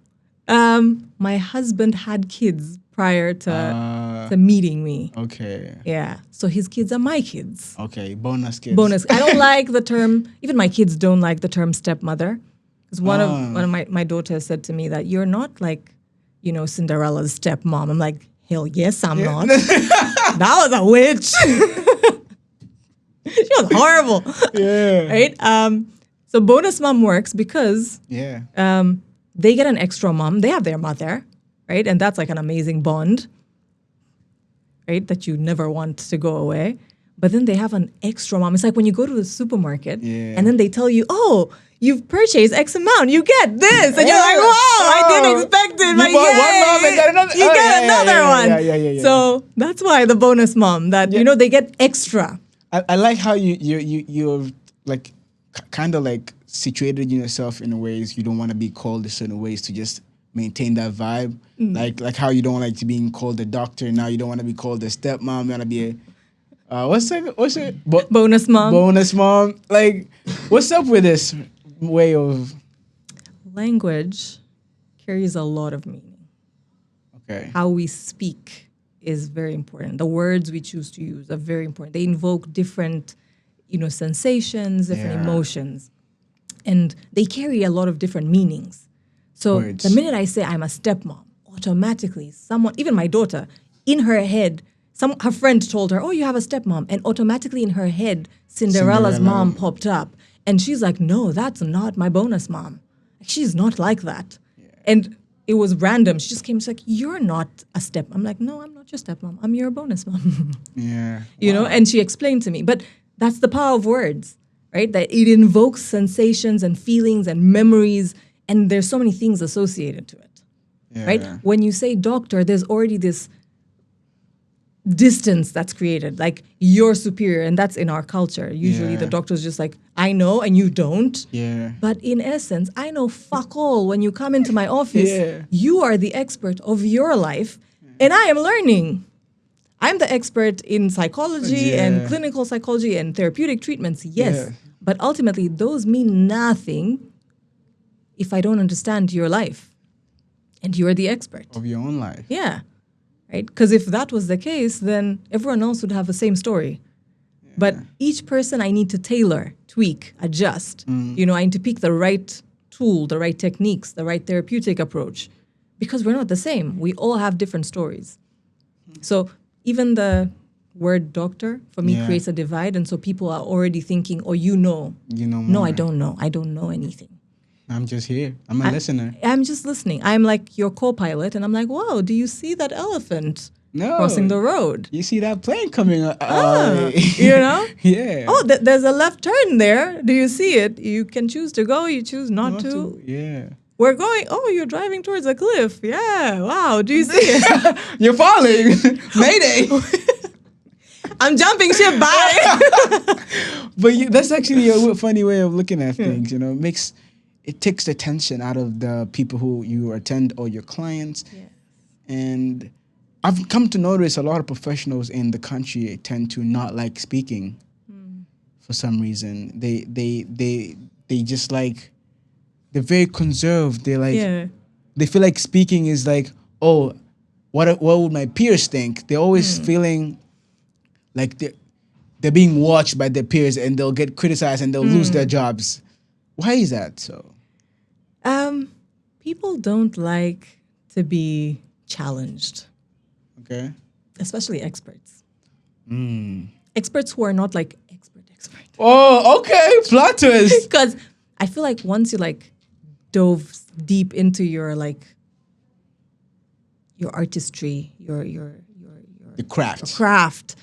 my husband had kids prior to meeting me. Okay. Yeah. So his kids are my kids. Okay. Bonus kids. Bonus. I don't like the term, even my kids don't like the term stepmother. Because one of my daughters said to me that you're not like, Cinderella's stepmom. I'm like, hell yes, I'm not. That was a witch. She was horrible. Yeah. Right? So bonus mom works because they get an extra mom. They have their mother, right? And that's like an amazing bond, right? That you never want to go away. But then they have an extra mom. It's like when you go to the supermarket and then they tell you, oh, you've purchased X amount, you get this. And you're like, wow, I didn't expect it. But bought one mom and got another. You get another one. Yeah. So that's why the bonus mom, that, they get extra. I like how you're like kind of like situated yourself in ways you don't want to be called in certain ways to just maintain that vibe. Like how you don't like to being called a doctor. Now you don't want to be called a stepmom. You want to be a what's it? Bonus mom. Bonus mom. Like, what's up with this way of language? Carries a lot of meaning. Okay. How we speak is very important. The words we choose to use are very important. They invoke different, sensations, different emotions, and they carry a lot of different meanings. So the minute I say I'm a stepmom, automatically someone, even my daughter, in her head, her friend told her, oh, you have a stepmom. And automatically in her head, Cinderella's mom popped up. And she's like, no, that's not my bonus mom. She's not like that. Yeah. And it was random. She just came, she's like, you're not a stepmom. I'm like, no, I'm not your stepmom. I'm your bonus mom. Yeah. You know, and she explained to me. But that's the power of words, right? That it invokes sensations and feelings and memories. And there's so many things associated to it, right? When you say doctor, there's already this distance that's created, like you're superior, and that's in our culture. Usually the doctor's just like, I know and you don't. Yeah. But in essence, I know fuck all. When you come into my office, you are the expert of your life, and I am learning. I'm the expert in psychology and clinical psychology and therapeutic treatments, yes. But ultimately, those mean nothing if I don't understand your life. And you're the expert. Of your own life. Yeah. Right? Because if that was the case, then everyone else would have the same story. Yeah. But each person I need to tailor, tweak, adjust. You know, I need to pick the right tool, the right techniques, the right therapeutic approach. Because we're not the same. We all have different stories. So even the word doctor, for me, creates a divide. And so people are already thinking, oh, you know. You know more. No, I don't know. I don't know anything. I'm just here. I'm a listener. I'm just listening. I'm like your co-pilot, and I'm like, wow, do you see that elephant crossing the road? You see that plane coming up? You know? Yeah. Oh, there's a left turn there. Do you see it? You can choose to go. You choose not to. Yeah. We're going. Oh, you're driving towards a cliff. Yeah. Wow. Do you see it? You're falling. Mayday. I'm jumping ship. Bye. But that's actually a funny way of looking at things. You know, it takes the tension out of the people who you attend or your clients. Yeah. And I've come to notice a lot of professionals in the country tend to not like speaking for some reason. They just like, they're very conserved. They're like, they feel like speaking is like, oh, what would my peers think? They're always feeling like they're being watched by their peers, and they'll get criticized and they'll lose their jobs. Why is that so? People don't like to be challenged. Okay. Especially experts. Experts who are not like expert. Oh, okay. Plot twist. Because I feel like once you like dove deep into your like your artistry, your craft,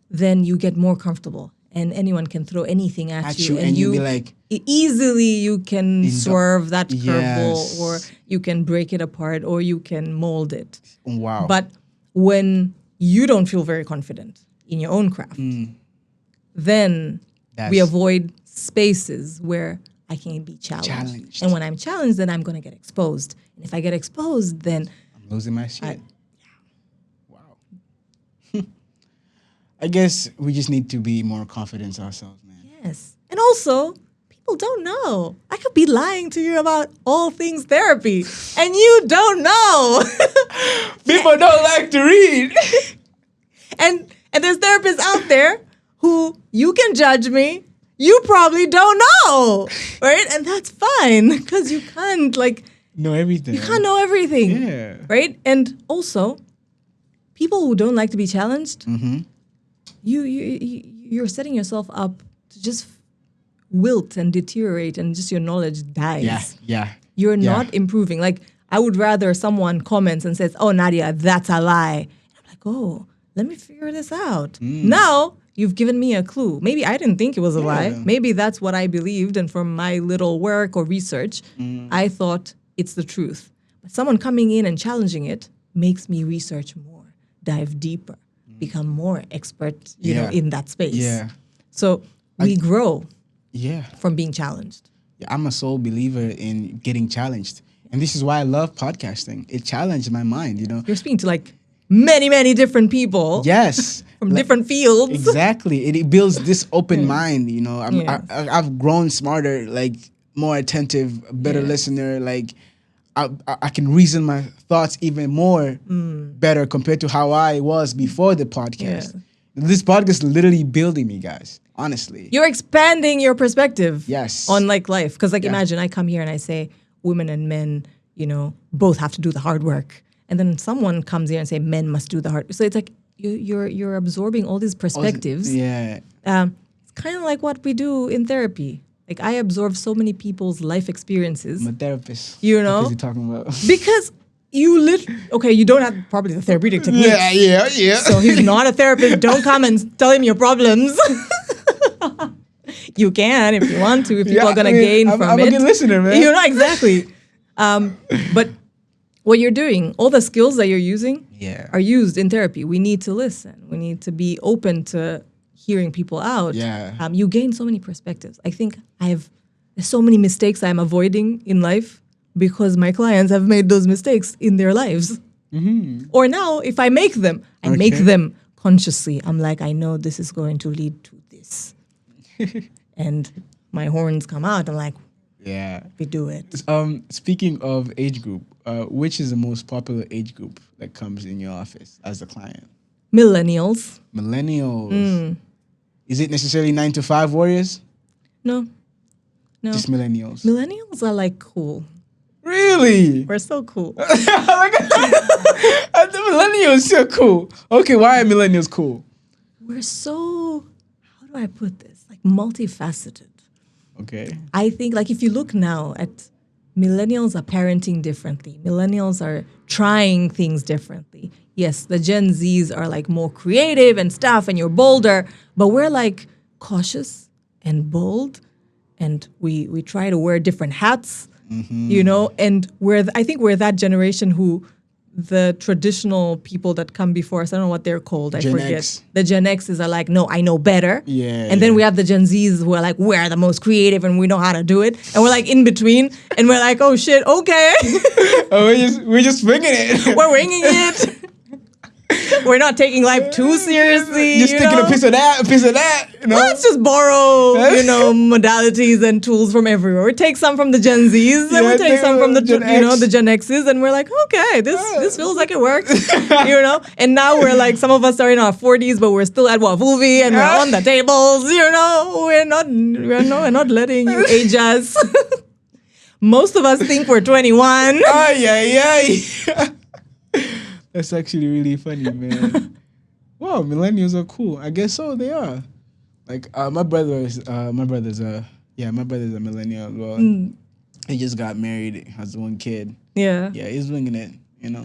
then you get more comfortable. And anyone can throw anything at you, and you be like, easily you can swerve that curveball, or you can break it apart, or you can mold it. Wow. But when you don't feel very confident in your own craft, then we avoid spaces where I can be challenged. And when I'm challenged, then I'm going to get exposed. And if I get exposed, then I'm losing my shit. I guess we just need to be more confident in ourselves, man. Yes. And also, people don't know. I could be lying to you about all things therapy, and you don't know. People don't like to read. and there's therapists out there who you can judge me. You probably don't know, right? And that's fine because you can't know everything. You can't know everything, Yeah. right? And also, people who don't like to be challenged, you're setting yourself up to just wilt and deteriorate, and just your knowledge dies. Yeah. You're not improving. Like, I would rather someone comments and says, "Oh, Nadia, that's a lie." And I'm like, "Oh, let me figure this out." Now you've given me a clue. Maybe I didn't think it was a lie. Maybe that's what I believed, and from my little work or research, I thought it's the truth. But someone coming in and challenging it makes me research more, dive deeper, become more expert, you know, in that space. Yeah. So we grow Yeah. from being challenged. Yeah, I'm a sole believer in getting challenged. And this is why I love podcasting. It challenged my mind, you know. You're speaking to like many, many different people. Yes. From different fields. Exactly. It builds this open mind, you know. I've grown smarter, like more attentive, a better listener. Like I can reason my thoughts even more better compared to how I was before the podcast. This podcast is literally building me, guys. Honestly. You're expanding your perspective. Yes. On like life. Because imagine I come here and I say women and men, you know, both have to do the hard work. And then someone comes here and say men must do the hard. So it's like you're absorbing all these perspectives. Yeah. It's kind of like what we do in therapy. Like, I absorb so many people's life experiences. I'm a therapist. You know? What is he talking about? Because you don't have probably the therapeutic techniques. Yeah. So he's not a therapist. Don't come and tell him your problems. You can if you want to, if people are going to gain from it. I'm a good listener, man. You know, exactly. But what you're doing, all the skills that you're using are used in therapy. We need to listen. We need to be open to hearing people out. Yeah. You gain so many perspectives. I think there's so many mistakes I'm avoiding in life because my clients have made those mistakes in their lives. Or now, if I make them, I make them consciously. I'm like, I know this is going to lead to this. And my horns come out. I'm like, we do it. Speaking of age group, which is the most popular age group that comes in your office as a client? Millennials. Millennials. Is it necessarily 9 to 5 warriors? No. Just millennials. Millennials are like cool. Really? We're so cool. The millennials are so cool. Okay, why are millennials cool? We're so, how do I put this? Like multifaceted. Okay. I think like if you look now at millennials are parenting differently. Millennials are trying things differently. Yes, the Gen Zs are like more creative and stuff and you're bolder, but we're like cautious and bold and we try to wear different hats, you know, and I think we're that generation who the traditional people that come before us, I don't know what they're called, I forget. X. The Gen X's are like, no, I know better. Yeah. And then we have the Gen Zs who are like, we're the most creative and we know how to do it. And we're like in between and we're like, oh shit, okay. We're just winging it. We're winging it. We're not taking life too seriously. Just taking a piece of that, you know? Let's just borrow, you know, modalities and tools from everywhere. We take some from the Gen Zs and we take some from the the Gen X's and we're like, okay, this feels like it works, you know? And now we're like, some of us are in our 40s, but we're still at Wavuvi and we're on the tables, you know? We're not letting you age us. Most of us think we're 21. That's actually really funny, man. Wow, millennials are cool. I guess so. They are. Like my brother's a millennial as well. He just got married, has one kid. Yeah, he's winging it, you know.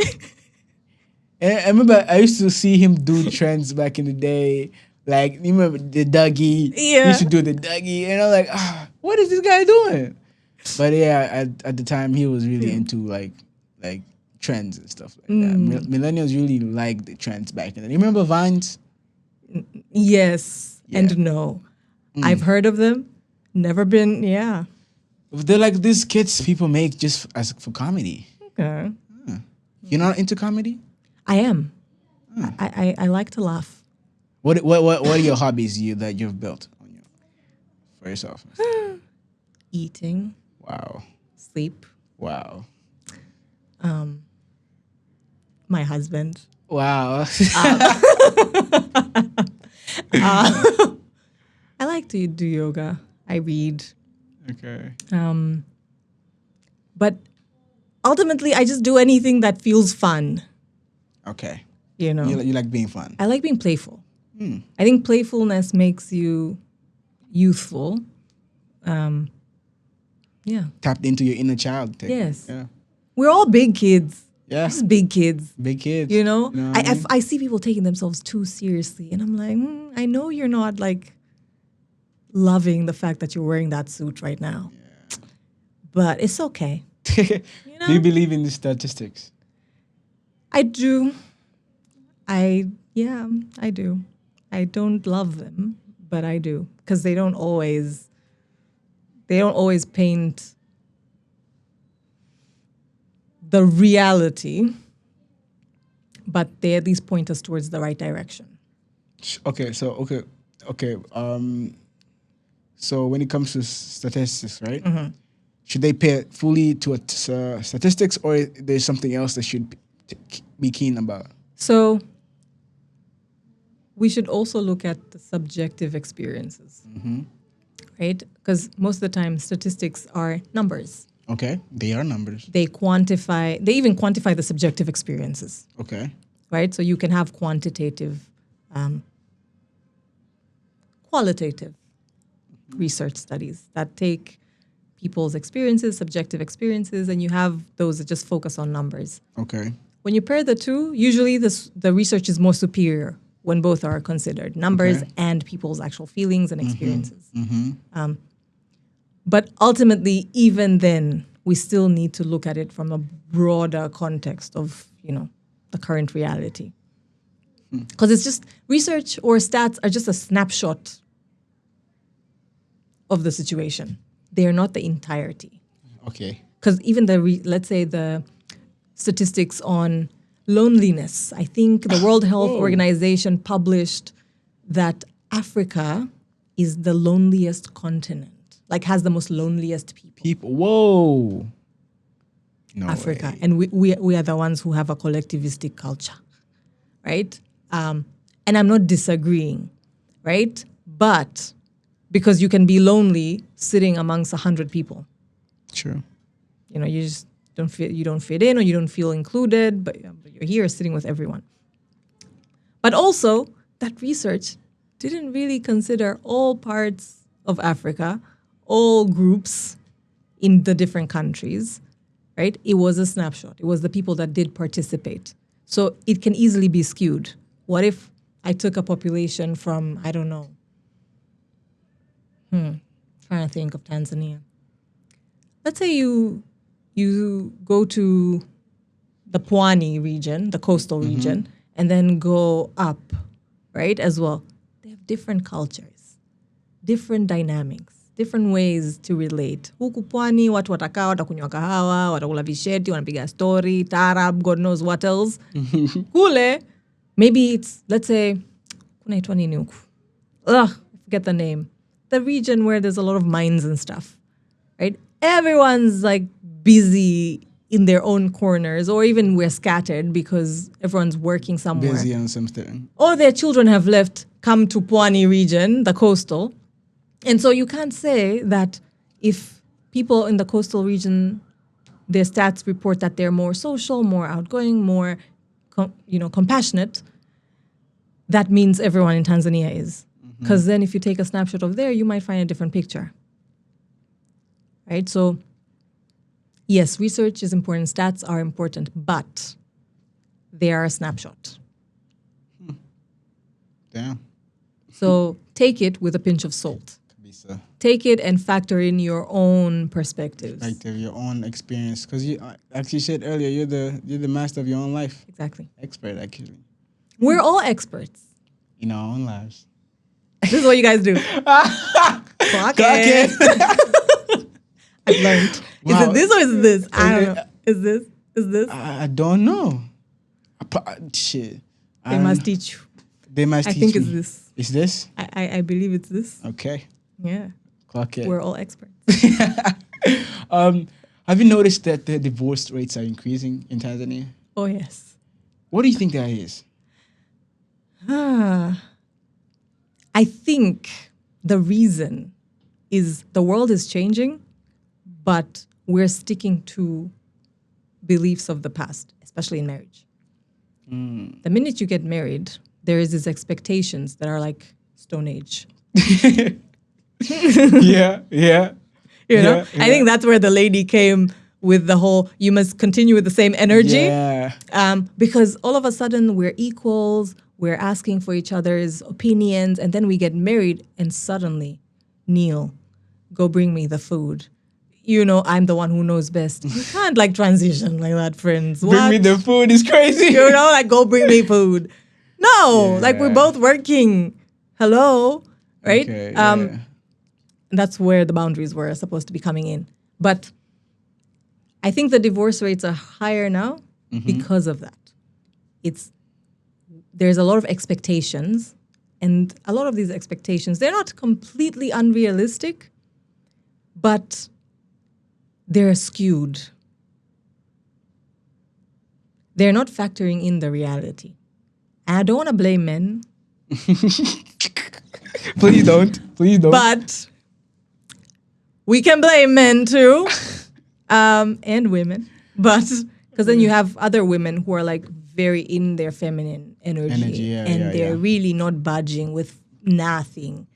And I remember I used to see him do trends back in the day. Like, you remember the Dougie? Yeah. He used to do the Dougie. And I'm like, what is this guy doing? But yeah, at the time, he was really into like trends and stuff like that. Millennials really like the trends back then. You remember Vines? Yes and no. I've heard of them. Never been, They're like these skits people make just for comedy. Okay. You're not into comedy? I am. I like to laugh. What are your hobbies that you've built for yourself? Eating, Wow. sleep, Wow. my husband. Wow. I like to do yoga. I read. Okay. But ultimately, I just do anything that feels fun. Okay. You know, You like being fun. I like being playful. I think playfulness makes you youthful. Yeah. Tapped into your inner child. Yes. Yeah. We're all big kids. Yeah. Just big kids. Big kids. You know, what I mean? I see people taking themselves too seriously, and I'm like, I know you're not like loving the fact that you're wearing that suit right now, but it's okay. You know? Do you believe in the statistics? I do. I do. I don't love them, but I do, because they don't always paint the reality, but they at least point us towards the right direction. Okay. So when it comes to statistics, right? Mm-hmm. Should they pay fully to statistics, or there's something else they should be keen about? So we should also look at the subjective experiences, right? Because most of the time, statistics are numbers. Okay, they are numbers. They even quantify the subjective experiences, Okay. right? So you can have quantitative, qualitative research studies that take people's experiences, subjective experiences, and you have those that just focus on numbers. Okay. When you pair the two, usually the research is more superior when both are considered, numbers and people's actual feelings and experiences. But ultimately, even then, we still need to look at it from a broader context of, the current reality. Because it's just research or stats are just a snapshot of the situation. They are not the entirety. Okay. Because even let's say the statistics on loneliness, I think the World Health Organization published that Africa is the loneliest continent, like has the most loneliest people. Whoa. No Africa. way. And we are the ones who have a collectivistic culture, right? And I'm not disagreeing, right? But because you can be lonely sitting amongst 100 people. True. You just don't fit in, or you don't feel included, but you're here sitting with everyone. But also, that research didn't really consider all parts of Africa, all groups in the different countries, right? It was a snapshot. It was the people that did participate. So it can easily be skewed. What if I took a population from, I don't know, trying to think of Tanzania. Let's say you go to the Pwani region, the coastal region, and then go up, right, as well. They have different cultures, different dynamics, different ways to relate. Huku Pwani, watu watakaa, watakunywa kahawa, watakula visheti, wanapiga story, tarab, God knows what else. Kule, maybe it's, let's say, kunaitwa nini huku? I forget the name. The region where there's a lot of mines and stuff, right? Everyone's like busy in their own corners, or even we're scattered because everyone's working somewhere. Busy on something. Or their children have come to Pwani region, the coastal. And so you can't say that if people in the coastal region, their stats report that they're more social, more outgoing, more compassionate, that means everyone in Tanzania is. Because then if you take a snapshot of there, you might find a different picture. Right? So, yes, research is important, stats are important, but they are a snapshot. Damn. So take it with a pinch of salt. Take it and factor in your own perspectives. Your own experience. Because you, like you said earlier, you're the master of your own life. Exactly. Expert, actually. We're all experts. In our own lives. This is what you guys do. Clock it. I've learned. Wow. Is it this or is it this? I don't know. Is this? I don't know. Shit. They must teach you. They must I teach think me. it's this. Is this? I believe it's this. Okay. Yeah. Clock it. We're all experts. Have you noticed that the divorce rates are increasing in Tanzania? Oh, yes. What do you think that is? I think the reason is the world is changing, but we're sticking to beliefs of the past, especially in marriage. The minute you get married, there is these expectations that are like Stone Age. Yeah. You know, I think that's where the lady came with the whole, you must continue with the same energy. Yeah. Because all of a sudden we're equals, we're asking for each other's opinions, and then we get married and suddenly, Neil, go bring me the food. You know, I'm the one who knows best. You can't like transition like that, friends. Bring me the food is crazy. You know, like go bring me food. No, like we're Yeah. both working. Hello, right? Okay, yeah. That's where the boundaries were supposed to be coming in. But I think the divorce rates are higher now because of that. There's a lot of expectations, and a lot of these expectations, they're not completely unrealistic, but they're skewed. They're not factoring in the reality. And I don't want to blame men, Please don't. but we can blame men too, and women. But because then you have other women who are like very in their feminine energy, and they're really not budging with nothing,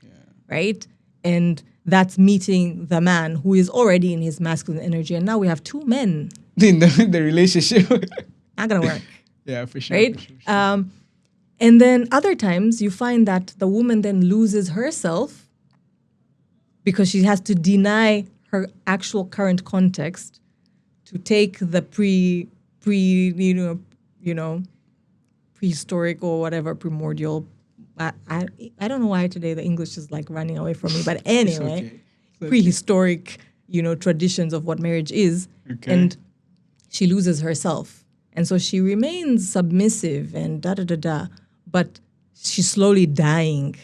right? And that's meeting the man who is already in his masculine energy, and now we have two men. In the relationship. Not gonna work. Yeah, for sure. Right? For sure. And then other times you find that the woman then loses herself because she has to deny her actual current context to take the prehistoric or whatever, primordial. I don't know why today the English is like running away from me, but anyway, okay. It's prehistoric, traditions of what marriage is. Okay. And she loses herself. And so she remains submissive and da-da-da-da, but she's slowly dying.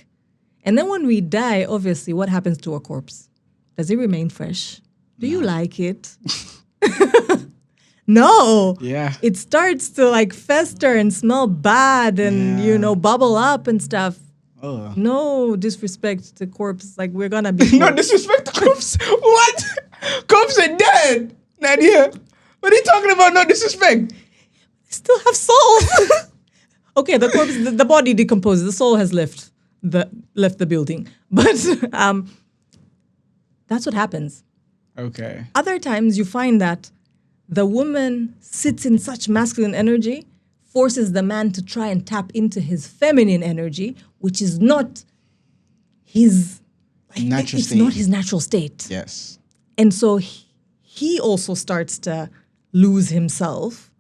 And then when we die, obviously, what happens to a corpse? Does it remain fresh? Do you like it? No. Yeah. It starts to like fester and smell bad and, bubble up and stuff. Oh. No disrespect to corpse. Like we're going to be... No disrespect to corpse. What? Corpse are dead. Nadia. What are you talking about? No disrespect. Still have souls. Okay, the corpse, the body decomposes. The soul has left the building. But that's what happens. Okay. Other times you find that the woman sits in such masculine energy, forces the man to try and tap into his feminine energy, which is not his natural it's state. not his natural state. Yes. And so he also starts to lose himself.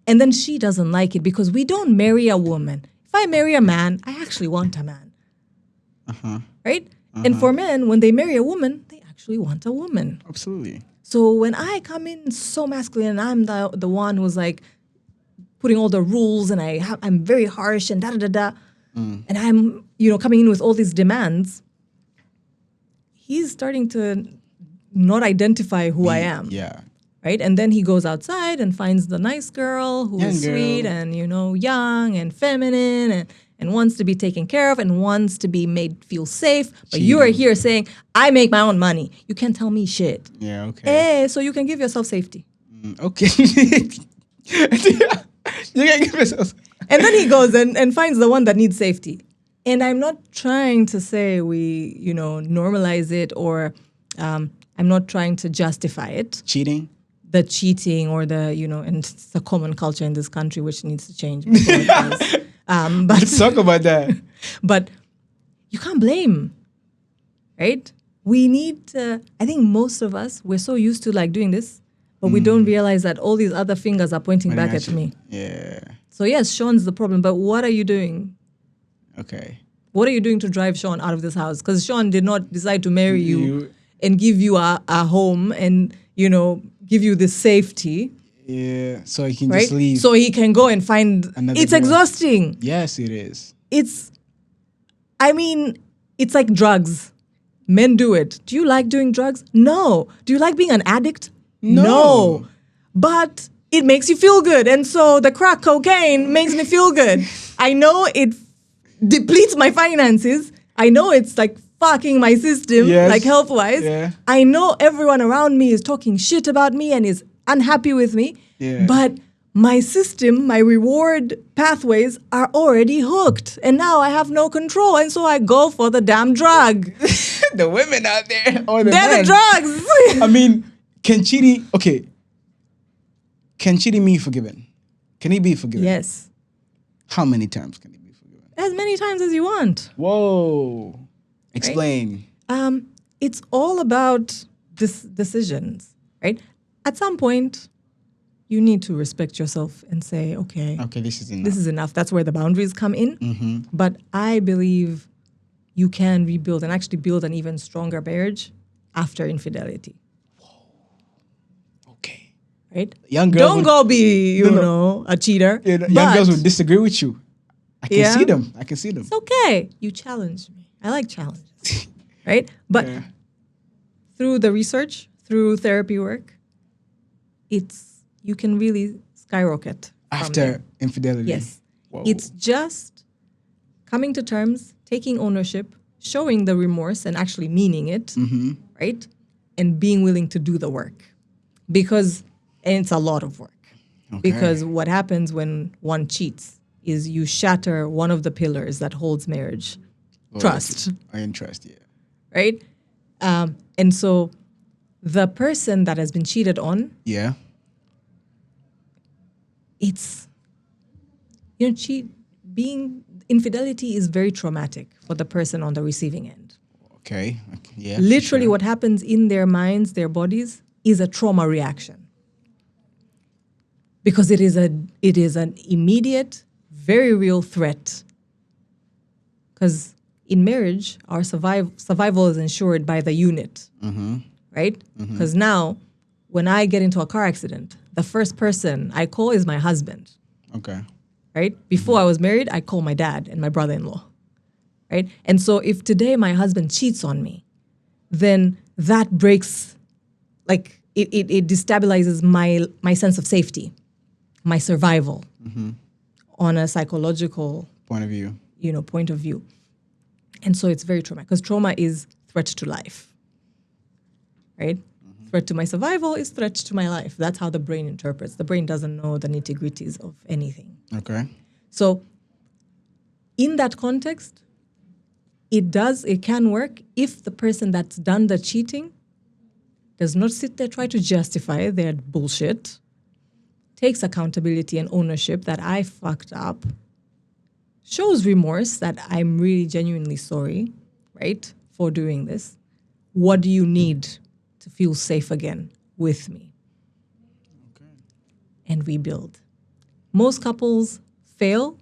And then she doesn't like it because we don't marry a woman. If I marry a man, I actually want a man. Right? And for men, when they marry a woman, they actually want a woman. Absolutely. So when I come in so masculine, and I'm the one who's like putting all the rules, and I'm very harsh and da-da-da-da, and I'm, coming in with all these demands, he's starting to not identify who I am. Yeah. Right? And then he goes outside and finds the nice girl who is Young girl. sweet and, young and feminine and wants to be taken care of and wants to be made feel safe. But you are here saying, I make my own money. You can't tell me shit. Yeah, okay. So you can give yourself safety. Okay. You can give yourself. And then he goes and finds the one that needs safety. And I'm not trying to say we, normalize it or I'm not trying to justify it. Cheating? The cheating or the, and it's a common culture in this country which needs to change. Before it does. But Let's talk about that. But you can't blame, right? We need to, I think most of us, we're so used to like doing this, but we don't realize that all these other fingers are pointing back at me. Yeah. So yes, Sean's the problem, but what are you doing? Okay. What are you doing to drive Sean out of this house? Because Sean did not decide to marry you and give you a home and, give you this safety. Yeah. So he can Right? just leave. So he can go and find... Another it's girl. exhausting. Yes, it is. It's I mean, it's like drugs. Men do it. Do you like doing drugs? No. Do you like being an addict? No. But it makes you feel good. And so the crack cocaine makes me feel good. I know it depletes my finances. I know it's like fucking my system, like health-wise. Yeah. I know everyone around me is talking shit about me and is unhappy with me. Yeah. But my system, my reward pathways are already hooked. And now I have no control. And so I go for the damn drug. The women out there, or the They're men. the drugs. I mean, can cheating be forgiven? Can he be forgiven? Yes. How many times can he be forgiven? As many times as you want. Whoa. Explain. It's all about decisions, right? At some point, you need to respect yourself and say, okay, This is enough. this is enough. That's where the boundaries come in. Mm-hmm. But I believe you can rebuild and actually build an even stronger marriage after infidelity, Okay. right? Young girls Don't would- go be, No. a cheater. Yeah, young but girls would disagree with you. I can Yeah. see them. I can see them. it's okay. You challenge me. I like challenges, right? But Yeah. through the research, through therapy work, you can really skyrocket from there. After infidelity. Yes. Whoa. It's just coming to terms, taking ownership, showing the remorse and actually meaning it, Mm-hmm. right? And being willing to do the work. And it's a lot of work. Okay. Because what happens when one cheats is you shatter one of the pillars that holds marriage, trust, And trust, yeah. right? And so the person that has been cheated on, Yeah. infidelity is very traumatic for the person on the receiving end. Okay. Yeah. Literally, sure. what happens in their minds, their bodies, is a trauma reaction. Because it is an immediate, very real threat. Because in marriage, our survival is ensured by the unit, right? Because now, when I get into a car accident, the first person I call is my husband. Okay. Right? Before I was married, I call my dad and my brother-in-law. Right? And so if today my husband cheats on me, then that breaks, like it destabilizes my sense of safety, my survival on a psychological Point of view. point of view. And so it's very traumatic because trauma is threat to life. Right? Threat to my survival is threat to my life. That's how the brain interprets. The brain doesn't know the nitty-gritties of anything. Okay. So in that context, it can work if the person that's done the cheating does not sit there, try to justify their bullshit, takes accountability and ownership that I fucked up, shows remorse that I'm really genuinely sorry, right, for doing this. What do you need to feel safe again with me? Okay. And rebuild. Most couples fail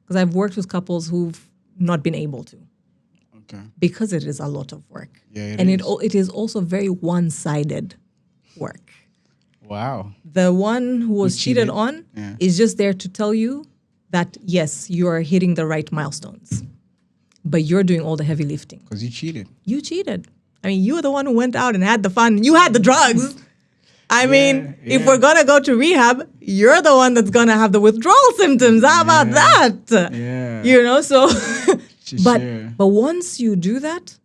because I've worked with couples who've not been able to Okay. because it is a lot of work. Yeah, and is. it is also very one-sided work. Wow. The one who was cheated cheated, on yeah. is just there to tell you that, yes, you are hitting the right milestones, but you're doing all the heavy lifting. Because you cheated. You cheated. I mean, you were the one who went out and had the fun. You had the drugs. I mean, if yeah. we're going to go to rehab, you're the one that's going to have the withdrawal symptoms. How about that? Yeah. So, but Sure. once you do that,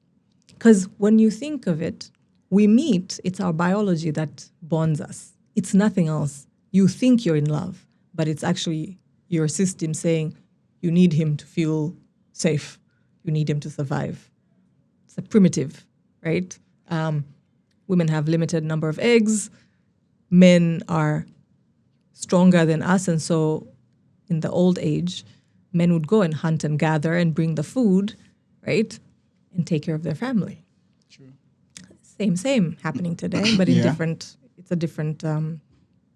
because when you think of it, we meet, it's our biology that bonds us. It's nothing else. You think you're in love, but it's actually your system saying you need him to feel safe. You need him to survive. It's a primitive, right? Women have limited number of eggs. Men are stronger than us. And so in the old age, men would go and hunt and gather and bring the food, right? And take care of their family. True. Same happening today, but Yeah. it's a different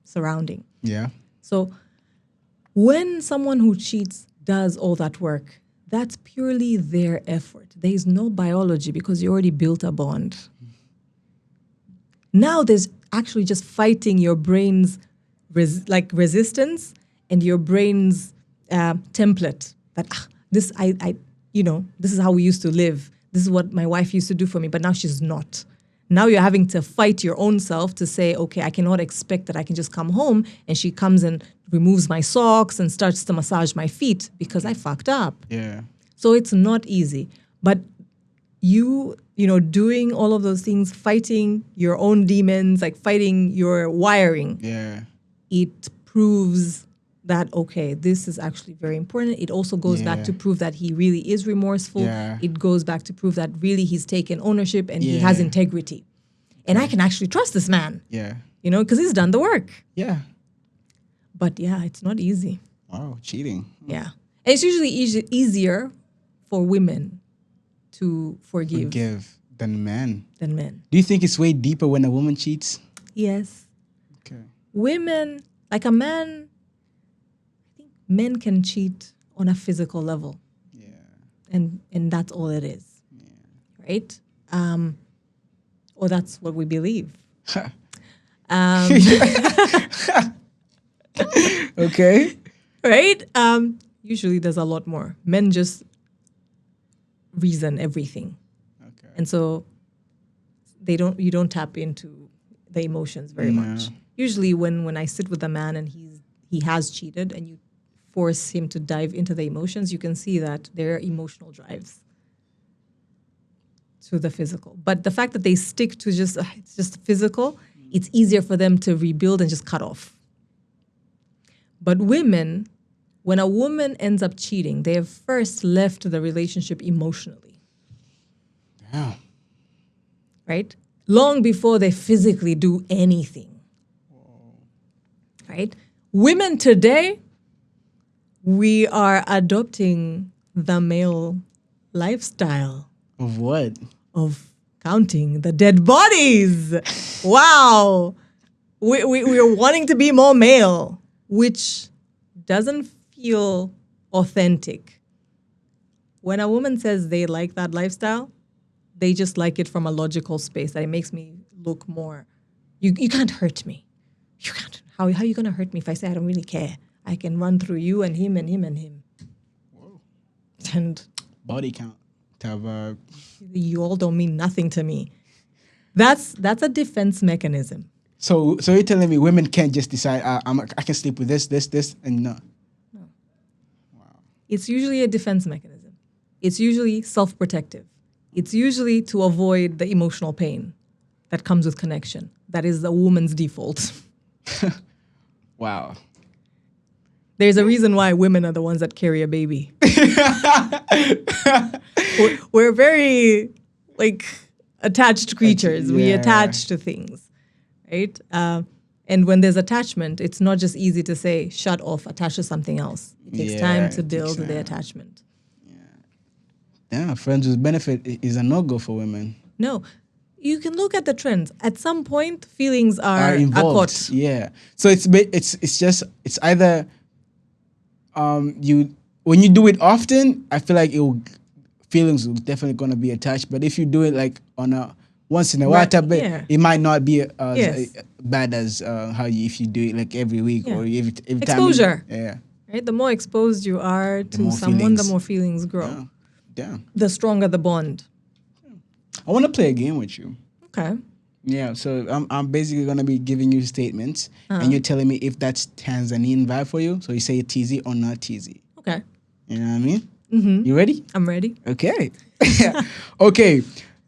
surrounding. Yeah. So when someone who cheats does all that work, that's purely their effort. There is no biology because you already built a bond. Now there's actually just fighting your brain's resistance and your brain's template that this is how we used to live. This is what my wife used to do for me, but now she's not. Now you're having to fight your own self to say, okay, I cannot expect that I can just come home and she comes and removes my socks and starts to massage my feet because I fucked up. Yeah. So it's not easy. But doing all of those things, fighting your own demons, like fighting your wiring, it proves that, okay, this is actually very important. It also goes back to prove that he really is remorseful. Yeah. It goes back to prove that really he's taken ownership and he has integrity. And I can actually trust this man. Yeah. Because he's done the work. Yeah. But yeah, it's not easy. Wow, cheating. Yeah. And it's usually easier for women to forgive than men. Do you think it's way deeper when a woman cheats? Yes. Okay. Women, like a man, I think men can cheat on a physical level. Yeah. And that's all it is. Yeah. Right? Or that's what we believe. Okay. Right? Usually there's a lot more. Men just reason everything. Okay. And so you don't tap into the emotions very much. Usually when I sit with a man and he has cheated and you force him to dive into the emotions, you can see that there are emotional drives to the physical. But the fact that they stick to it's just physical, it's easier for them to rebuild and just cut off. But women, when a woman ends up cheating, they have first left the relationship emotionally. Yeah. Right? Long before they physically do anything. Whoa. Right? Women today, we are adopting the male lifestyle. Of what? Of counting the dead bodies. Wow. We're wanting to be more male, which doesn't feel authentic. When a woman says they like that lifestyle, they just like it from a logical space, that it makes me look more. You can't hurt me. You can't. How are you going to hurt me if I say I don't really care? I can run through you and him and him and him. Whoa. And body count. You all don't mean nothing to me. That's a defense mechanism. So you're telling me women can't just decide I can sleep with this, and no. No. Wow. It's usually a defense mechanism. It's usually self-protective. It's usually to avoid the emotional pain that comes with connection. That is a woman's default. Wow. There's a reason why women are the ones that carry a baby. We're very, attached creatures. We attach to things, right? And when there's attachment, it's not just easy to say, shut off, attach to something else. It takes time to build the attachment. Yeah, friends with benefit is a no-go for women. No. You can look at the trends. At some point, feelings are involved. caught. Yeah. So it's either when you do it often, I feel like feelings will definitely gonna be attached. But if you do it on a once in a while type, it might not be as bad as if you do it every week or every time. Exposure. Yeah. Right. The more exposed you are to someone, the more feelings grow. Yeah. The stronger the bond. I want to play a game with you. Okay. Yeah, so I'm basically going to be giving you statements, and you're telling me if that's Tanzanian vibe for you. So you say Tzee or not Tzee. Okay. You know what I mean? Mm-hmm. You ready? I'm ready. Okay. Okay.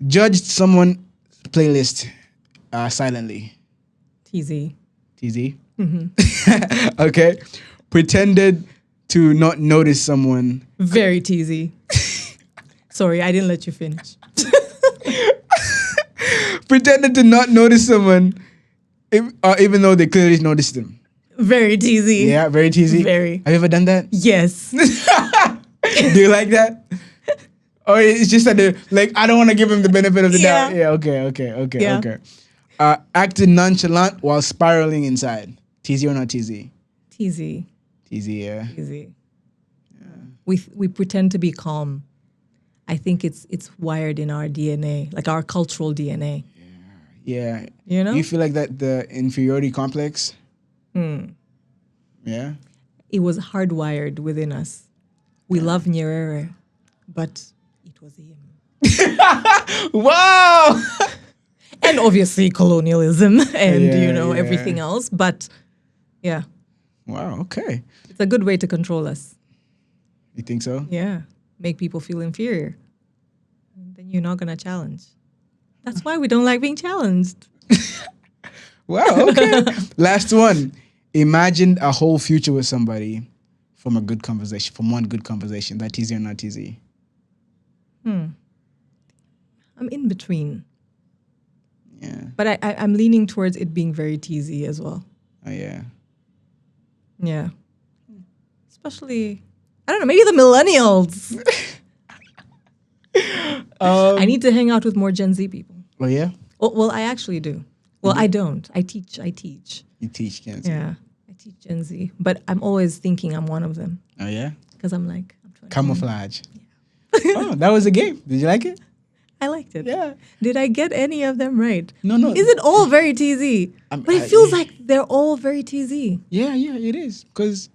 Judge someone's playlist silently. Tzee. Tzee? Mm-hmm. Okay. Pretended to not notice someone. Very Tzee. Sorry, I didn't let you finish. Pretended to not notice someone, even though they clearly noticed them. Very Tzee. Yeah, very Tzee. Very. Have you ever done that? Yes. Do you like that? Or it's just that I don't want to give him the benefit of the doubt. Yeah. Okay. Acting nonchalant while spiraling inside. Tzee or not Tzee? Tzee. Tzee, yeah. Tzee. We pretend to be calm. I think it's wired in our DNA, our cultural DNA. Yeah. You know? You feel like that the inferiority complex? Yeah. It was hardwired within us. We love Nyerere. but it was him. Wow. And obviously colonialism and, Yeah. everything else. But yeah, Wow. Okay. it's a good way to control us. You think so? Yeah. Make people feel inferior. Then you're not going to challenge. That's why we don't like being challenged. Wow. Okay. Last one. Imagine a whole future with somebody from one good conversation. That easy or not easy? I'm in between. Yeah. But I'm leaning towards it being very teasy as well. Oh, yeah. Yeah. Especially, I don't know, maybe the millennials. I need to hang out with more Gen Z people. Oh, yeah? Well, I actually do. Well, I don't. I teach. You teach Gen Z. Yeah. I teach Gen Z. But I'm always thinking I'm one of them. Oh, yeah? Because I'm 21. Camouflage. Oh, that was a game. Did you like it? I liked it. Yeah. Did I get any of them right? No. Is it all very TZ? But it feels like they're all very TZ. Yeah, it is. Because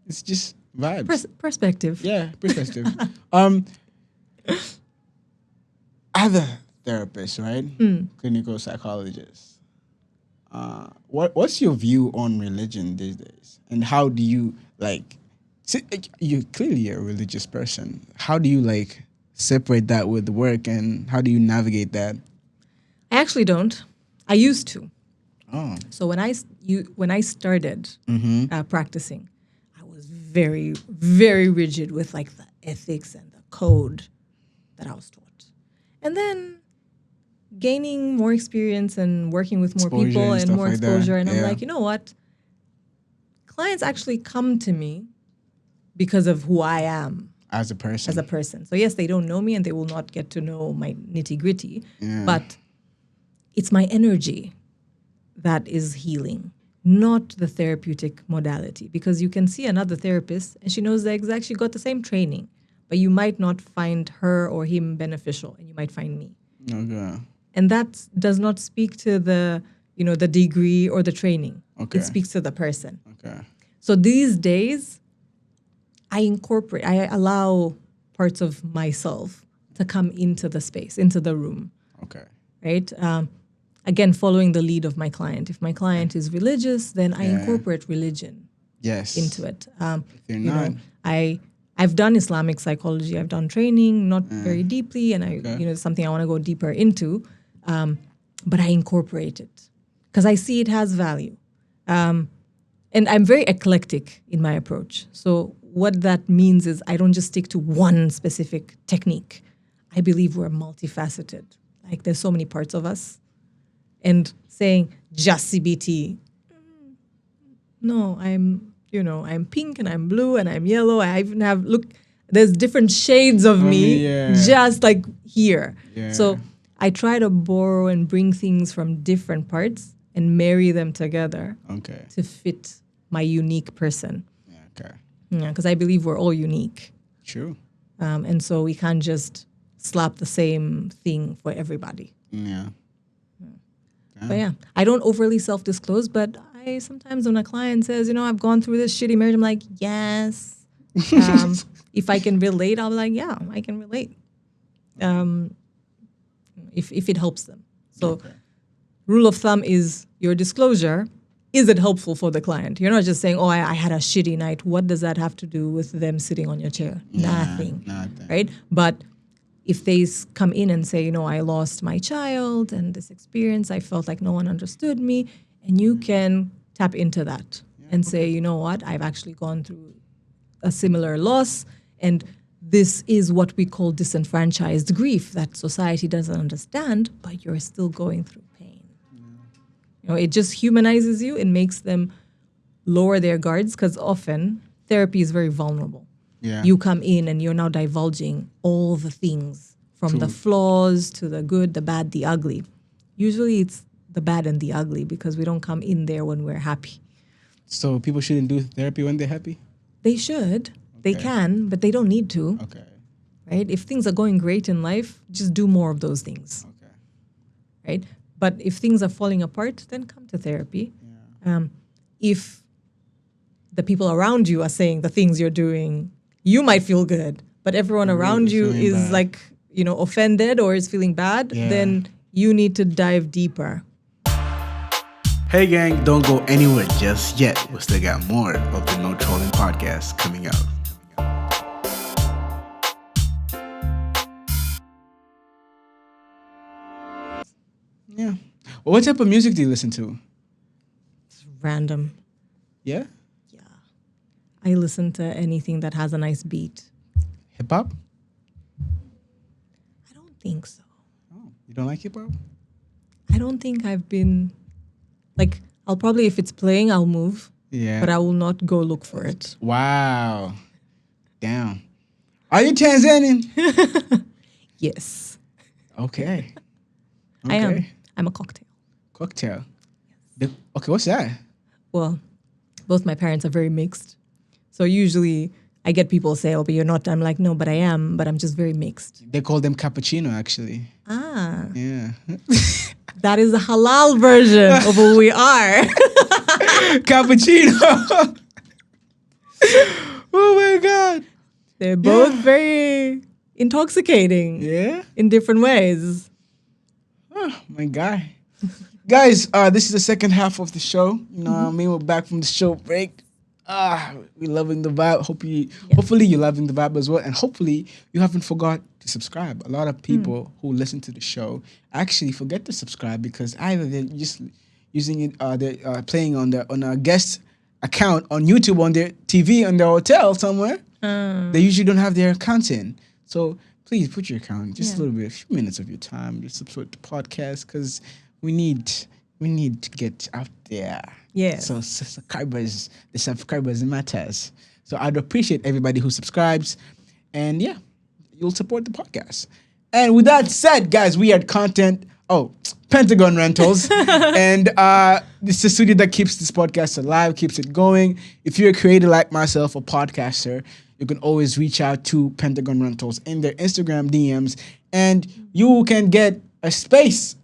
it's just vibes. Perspective. Yeah, perspective. Other therapists, right? Clinical psychologists. What's your view on religion these days? And how do you you're clearly a religious person. How do you separate that with work, and how do you navigate that? I actually don't. I used to. Oh. So when I started practicing, I was very, very rigid with the ethics and the code that I was taught. And then gaining more experience and working with more Exposure people and and stuff more like that. exposure. And I'm Yeah. like, you know what? Clients actually come to me because of who I am As a person. So yes, they don't know me and they will not get to know my nitty-gritty. Yeah. But it's my energy that is healing, not the therapeutic modality. Because you can see another therapist and she knows she got the same training, but you might not find her or him beneficial, and you might find me. Okay. And that does not speak to the degree or the training. Okay. It speaks to the person. Okay. So these days, I allow parts of myself to come into the space, into the room. Okay. Right? Again, following the lead of my client. If my client is religious, then I incorporate religion into it. If you're not. I've done Islamic psychology. I've done training, not very deeply, and it's something I want to go deeper into. But I incorporate it because I see it has value. And I'm very eclectic in my approach. So what that means is I don't just stick to one specific technique. I believe we're multifaceted. There's so many parts of us. And saying just CBT, no, I'm pink and I'm blue and I'm yellow. I even there's different shades of me just here. Yeah. So I try to borrow and bring things from different parts and marry them together to fit my unique person. Yeah, okay. Yeah, because I believe we're all unique. True. And so we can't just slap the same thing for everybody. Yeah. But yeah, I don't overly self-disclose, but I sometimes when a client says, I've gone through this shitty marriage, I'm like, yes. If I can relate, I'll be like, yeah, I can relate. If it helps them. So rule of thumb is your disclosure. Is it helpful for the client? You're not just saying, I had a shitty night. What does that have to do with them sitting on your chair? Nothing. Right? But if they come in and say, I lost my child and this experience, I felt like no one understood me, and you can tap into that and say, you know what, I've actually gone through a similar loss, and this is what we call disenfranchised grief that society doesn't understand, but you're still going through pain. It just humanizes you. It makes them lower their guards because often therapy is very vulnerable. Yeah. You come in and you're now divulging all the things from the flaws to the good, the bad, the ugly. Usually it's the bad and the ugly because we don't come in there when we're happy. So people shouldn't do therapy when they're happy? They should. They can, but they don't need to. Okay. Right? If things are going great in life, just do more of those things. Okay. Right? But if things are falling apart, then come to therapy. Yeah. If the people around you are saying the things you're doing, you might feel good, but everyone Really around you feeling is bad. like, offended or is feeling bad, Yeah. then you need to dive deeper. Hey gang, don't go anywhere just yet. We still got more of the No Trolling podcast coming out. Yeah. Well, what type of music do you listen to? It's random. Yeah? Yeah. I listen to anything that has a nice beat. Hip hop? I don't think so. Oh, you don't like hip hop? I don't think I've been, like, I'll probably, if it's playing, I'll move, Yeah. but I will not go look for it. Wow. Damn. Are you Tanzanian? Yes, Okay. I am. I'm a cocktail. Cocktail. Okay, what's that? Well, both my parents are very mixed. So usually I get people say, oh, but you're not. I'm like, no, but I am, but I'm just very mixed. They call them cappuccino, actually. Ah, Yeah. that is the halal version of who we are. Cappuccino. Oh my God. They're both very intoxicating Yeah. in different ways. Oh my God. Guys, this is the second half of the show. You know what I mean? We're back from the show break. We're loving the vibe. Hopefully you're loving the vibe as well. And hopefully you haven't forgot to subscribe. A lot of people who listen to the show actually forget to subscribe because either they're just using it, they're playing on a guest account on YouTube on their TV on their hotel somewhere. They usually don't have their accounts in. So please put your account, just a little bit, a few minutes of your time, just subscribe to the podcast because we need to get out there. Yeah. So the subscribers matters. So I'd appreciate everybody who subscribes, and yeah, you'll support the podcast. And with that said, guys, we had content. Oh, Pentagon Rentals, and it's the studio that keeps this podcast alive, keeps it going. If you're a creator like myself, a podcaster, you can always reach out to Pentagon Rentals in their Instagram DMs, and you can get a space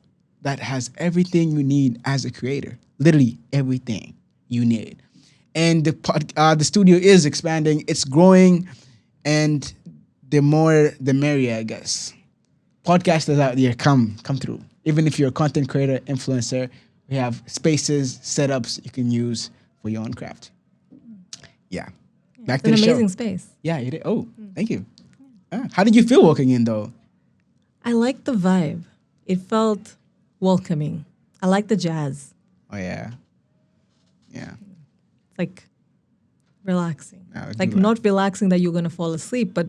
that has everything you need as a creator. Literally everything you need. And the studio is expanding. It's growing, and the more, the merrier, I guess. Podcasters out there, come through. Even if you're a content creator, influencer, we have spaces, setups you can use for your own craft. Yeah. Back to It's the an show. amazing space. Yeah, it is. Oh, thank you. How did you feel walking in, though? I like the vibe. It felt welcoming. I like the jazz. Oh, yeah. Yeah. It's like relaxing. I would Like do that. not relaxing that you're going to fall asleep, but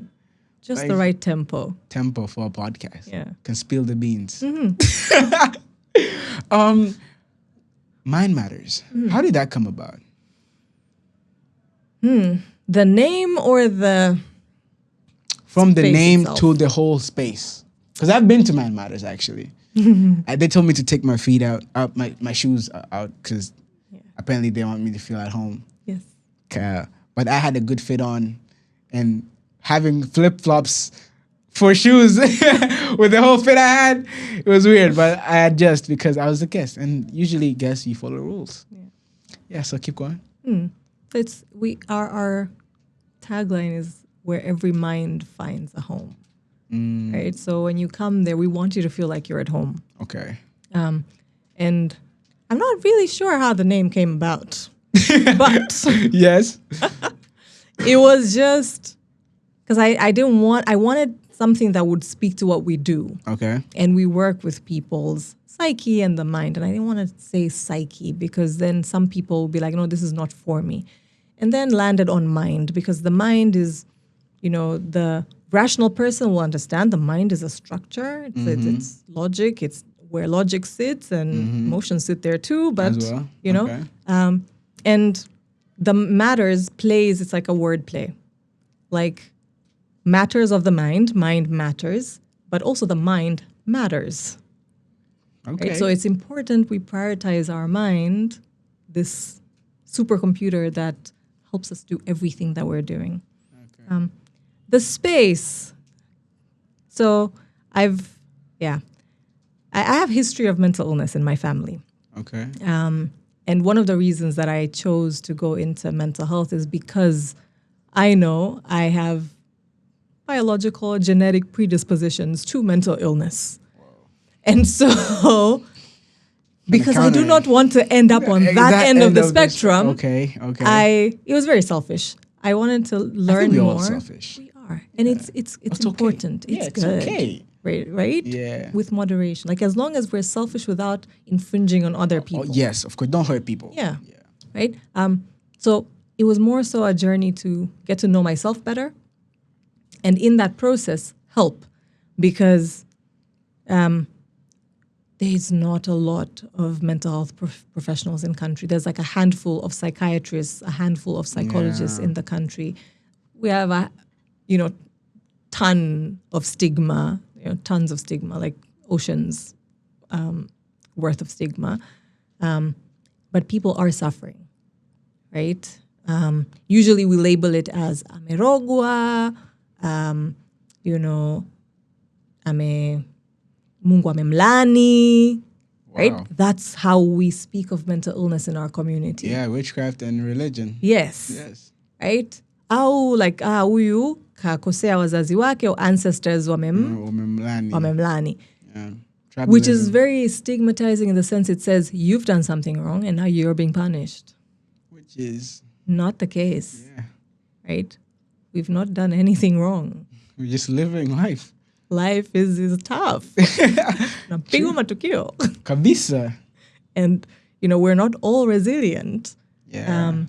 just the Like- right tempo. Tempo for a podcast. Yeah. Can spill the beans. Mind Matters. How did that come about? The name or the From the Space name itself. to the whole space. Because I've been to Mind Matters, actually. They told me to take my feet out my shoes out, because apparently they want me to feel at home. yes. But I had a good fit on, and having flip-flops for shoes with the whole fit I had, it was weird, but I adjust because I was a guest, and usually guests, you follow rules. Yeah, so keep going. So our tagline is where every mind finds a home. Right? So when you come there, we want you to feel like you're at home. Okay. And I'm not really sure how the name came about. But Yes. it was just because I wanted something that would speak to what we do. Okay. And we work with people's psyche and the mind. And I didn't want to say psyche because then some people will be like, no, this is not for me. And then landed on mind because the mind is, the rational person will understand the mind is a structure. It's logic. It's where logic sits and emotions sit there too. But, As well. Okay. And the matters plays, it's like a word play. Like matters of the mind matters, but also the mind matters. Okay. Right? So it's important we prioritize our mind, this supercomputer that helps us do everything that we're doing. Okay. The space. So I have history of mental illness in my family. Okay. And one of the reasons that I chose to go into mental health is because I know I have biological, genetic predispositions to mental illness. And so, because I do not want to end up on that end of the spectrum, okay. it was very selfish. I wanted to learn I think we're more. all selfish. We are. And it's important. Okay. It's it's good. okay. Right? Yeah. With moderation. Like as long as we're selfish without infringing on other people. Oh, yes, of course. Don't hurt people. Yeah. Right? So it was more so a journey to get to know myself better. And in that process, help. Because there's not a lot of mental health professionals in country. There's like a handful of psychiatrists, a handful of psychologists in the country. We have a, ton of stigma, tons of stigma, like oceans worth of stigma. But people are suffering, right? Usually we label it as amerogwa, Mungu amemlani, right? That's how we speak of mental illness in our community. Yeah, witchcraft and religion. Yes. Right? Au like huyu kakosea wazazi wake or ancestors wamemlani. Yeah. Which is very stigmatizing in the sense it says you've done something wrong and now you're being punished. Which is not the case. Yeah. Right? We've not done anything wrong. We're just living life. Life is tough. Napigwa matukio. Kabisa. And, we're not all resilient in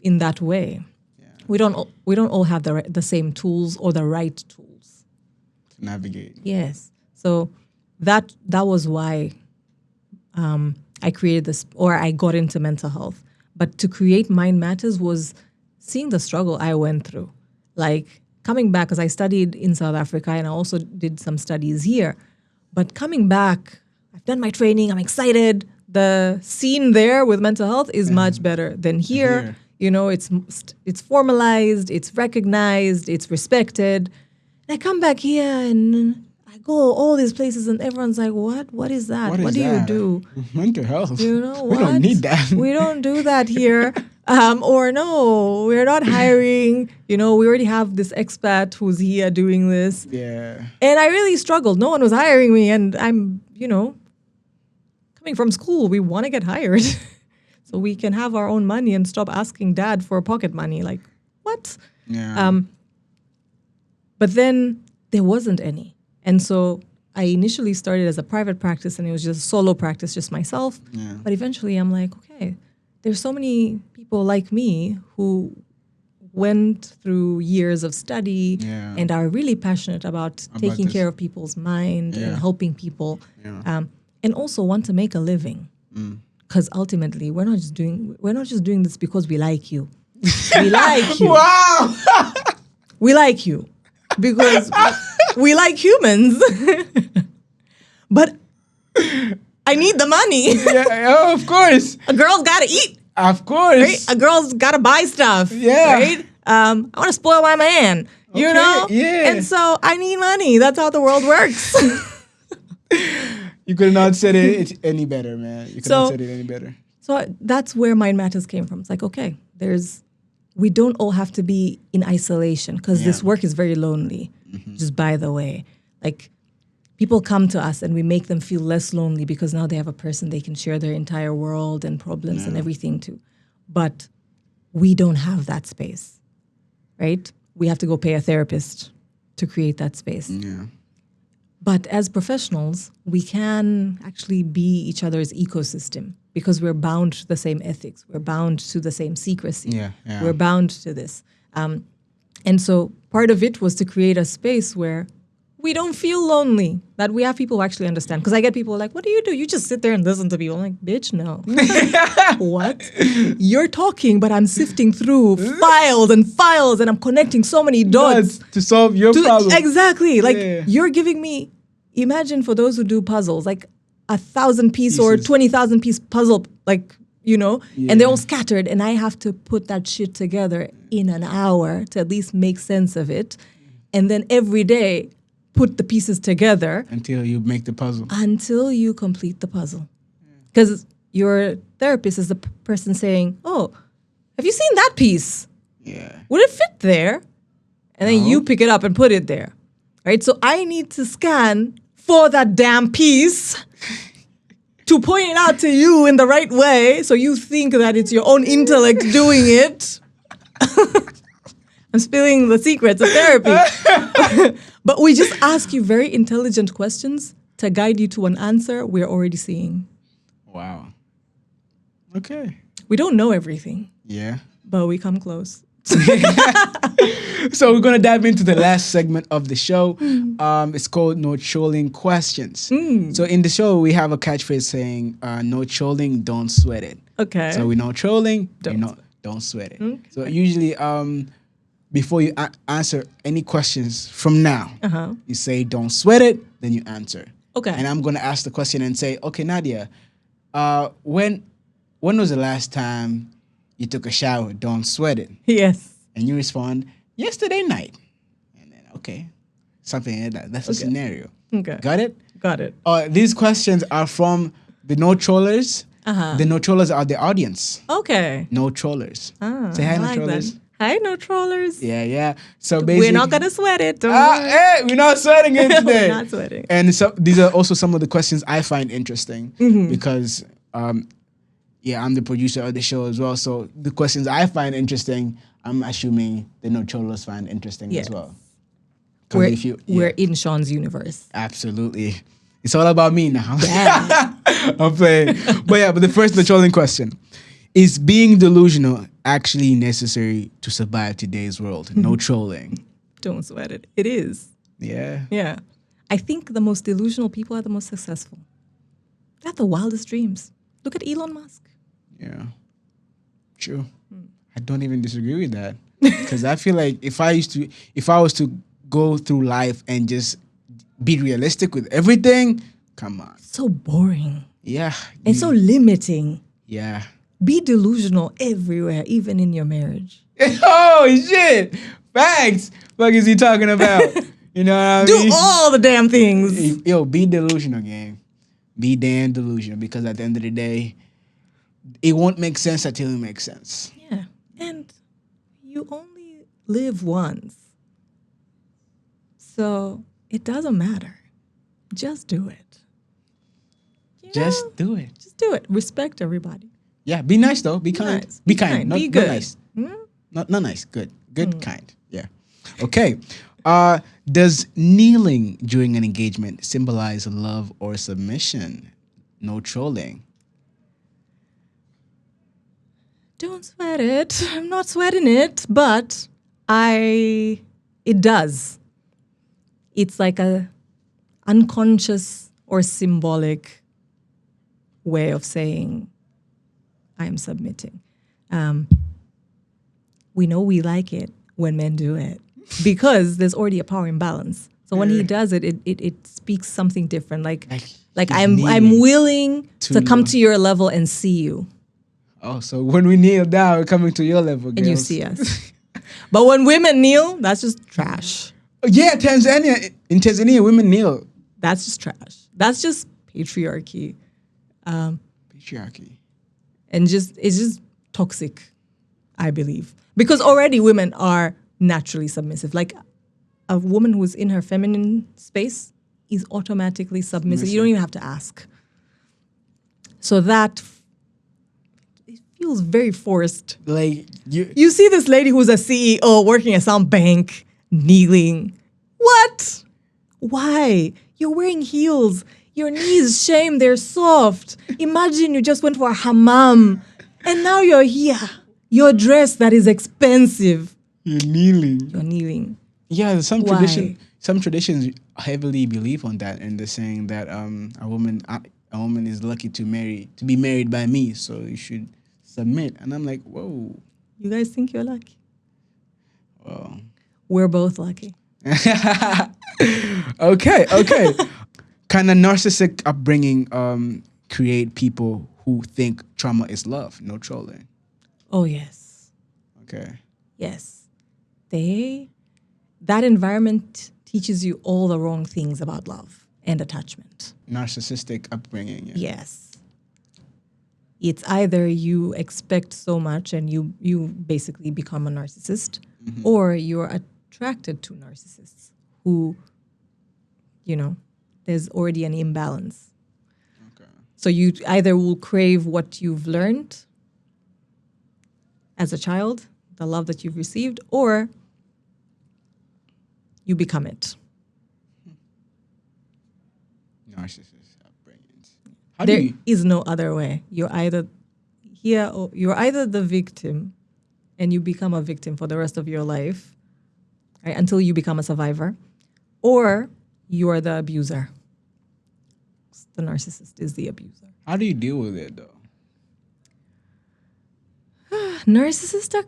that way. Yeah. We don't all have the same tools or the right tools. To navigate. Yes. So that was why I created this, or I got into mental health. But to create Mind Matters was seeing the struggle I went through. Like, coming back, because I studied in South Africa and I also did some studies here. But coming back, I've done my training, I'm excited. The scene there with mental health is much better than here. It's formalized, it's recognized, it's respected. And I come back here and I go all these places and everyone's like, what? What is that? What do you do? Mental health. You know what? We don't need that. We don't do that here. Or no, we're not hiring. We already have this expat who's here doing this. Yeah. And I really struggled. No one was hiring me. And I'm, coming from school, we want to get hired. So we can have our own money and stop asking dad for pocket money. Like, what? Yeah. But then there wasn't any. And so I initially started as a private practice and it was just a solo practice, just myself. Yeah. But eventually I'm like, okay, there's so many people like me who went through years of study and are really passionate about taking care of people's mind and helping people, and also want to make a living. Because ultimately, we're not just doing this because we like you. We like you. Wow. We like you because we like humans. But I need the money. Yeah, of course. A girl's got to eat. Of course. Right? A girl's got to buy stuff. Yeah. Right? I want to spoil my man. You know? Yeah. And so I need money. That's how the world works. You could not said it any better, man. You could not said it any better. So that's where Mind Matters came from. It's like, okay, we don't all have to be in isolation because this work is very lonely. Just by the way, like people come to us and we make them feel less lonely because now they have a person they can share their entire world and problems and everything to. But we don't have that space, right? We have to go pay a therapist to create that space. Yeah. But as professionals, we can actually be each other's ecosystem because we're bound to the same ethics. We're bound to the same secrecy. Yeah. We're bound to this. And so part of it was to create a space where we don't feel lonely, that we have people who actually understand. Because I get people like, what do? You just sit there and listen to people. I'm like, bitch, no. What? You're talking, but I'm sifting through files and I'm connecting so many dots. To solve your problem. Exactly. Like you're giving me, imagine for those who do puzzles, like 1,000-piece or 20,000-piece puzzle, like, and they're all scattered. And I have to put that shit together in an hour to at least make sense of it. And then every day, put the pieces together. Until you make the puzzle. Until you complete the puzzle. Because your therapist is the person saying, oh, have you seen that piece? Yeah. Would it fit there? And then you pick it up and put it there. Right? So I need to scan for that damn piece to point it out to you in the right way so you think that it's your own intellect doing it. I'm spilling the secrets of therapy. But we just ask you very intelligent questions to guide you to an answer we're already seeing. Wow. Okay. We don't know everything, Yeah. but we come close. So we're gonna dive into the last segment of the show. It's called No Trolling Questions. So in the show we have a catchphrase saying, "No trolling, don't sweat it." Okay. So we know trolling, don't sweat it. Okay. So usually, before you answer any questions from now, you say "don't sweat it," then you answer. Okay. And I'm gonna ask the question and say, "Okay, Nadia, when was the last time you took a shower? Don't sweat it." Yes. And you respond, "Yesterday night." And then, okay, something like that. That's a scenario. Okay. Got it? Got it. These questions are from the No Trollers. The No Trollers are the audience. Okay. No Trollers. Ah, Say hi, I No like Trollers. that. Hi, No Trollers. Yeah. So basically, We're not going to sweat it. Don't worry. hey, we're not sweating it today. We're not sweating. And so these are also some of the questions I find interesting because, I'm the producer of the show as well. So the questions I find interesting, I'm assuming the No Trollers find interesting as well. 'Cause We're in Sean's universe. Absolutely. It's all about me now. Yeah. I'm playing. But the trolling question. Is being delusional actually necessary to survive today's world? No trolling. Don't sweat it. It is. Yeah. Yeah. I think the most delusional people are the most successful. They have the wildest dreams. Look at Elon Musk. Yeah. True. I don't even disagree with that. Because I feel like if I was to go through life and just be realistic with everything, come on. So boring. Yeah. And so limiting. Yeah. Be delusional everywhere, even in your marriage. Oh shit! Facts. What is he talking about? You know what I mean? Do all the damn things. Yo, be delusional, gang. Be damn delusional, because at the end of the day, it won't make sense until it makes sense. Yeah. And you only live once. So it doesn't matter. Just do it. Just do it. Just do it. Respect everybody. Yeah, be nice though. Be kind. Nice. Be kind. Not, Be good. Not nice. Not nice. Good. Good. Kind. Yeah. Okay. Does kneeling during an engagement symbolize love or submission? No trolling. Don't sweat it. I'm not sweating it, but it does. It's like a unconscious or symbolic way of saying, I am submitting. We know we like it when men do it because there's already a power imbalance. So when he does it, it speaks something different. Like I'm willing to come to your level and see you. Oh, so when we kneel down, we're coming to your level, girls. And you see us. But when women kneel, that's just trash. Yeah, Tanzania. In Tanzania, women kneel. That's just trash. That's just patriarchy. Patriarchy. And it's just toxic, I believe. Because already women are naturally submissive. Like a woman who's in her feminine space is automatically submissive. You don't even have to ask. So that it feels very forced. Like You see this lady who's a CEO working at some bank kneeling. What? Why? You're wearing heels. Your knees, shame, they're soft. Imagine you just went for a hammam and now you're here. Your dress that is expensive. You're kneeling. You're kneeling. Yeah, some Why? traditions heavily believe on that, and they're saying that a woman is lucky to be married by me, so you should submit. And I'm like, whoa. You guys think you're lucky? Well, We're both lucky. okay. Can a narcissistic upbringing create people who think trauma is love? No trolling. Oh, yes. Okay. Yes. That environment teaches you all the wrong things about love and attachment. Narcissistic upbringing. Yeah. Yes. It's either you expect so much and you basically become a narcissist, or you're attracted to narcissists who, there's already an imbalance. Okay. So you either will crave what you've learned as a child, the love that you've received, or you become it. Narcissist upbringings. There is no other way. You're either here or you're either the victim and you become a victim for the rest of your life, right, until you become a survivor, or you're the abuser. The narcissist is the abuser. How do you deal with it though? Narcissists are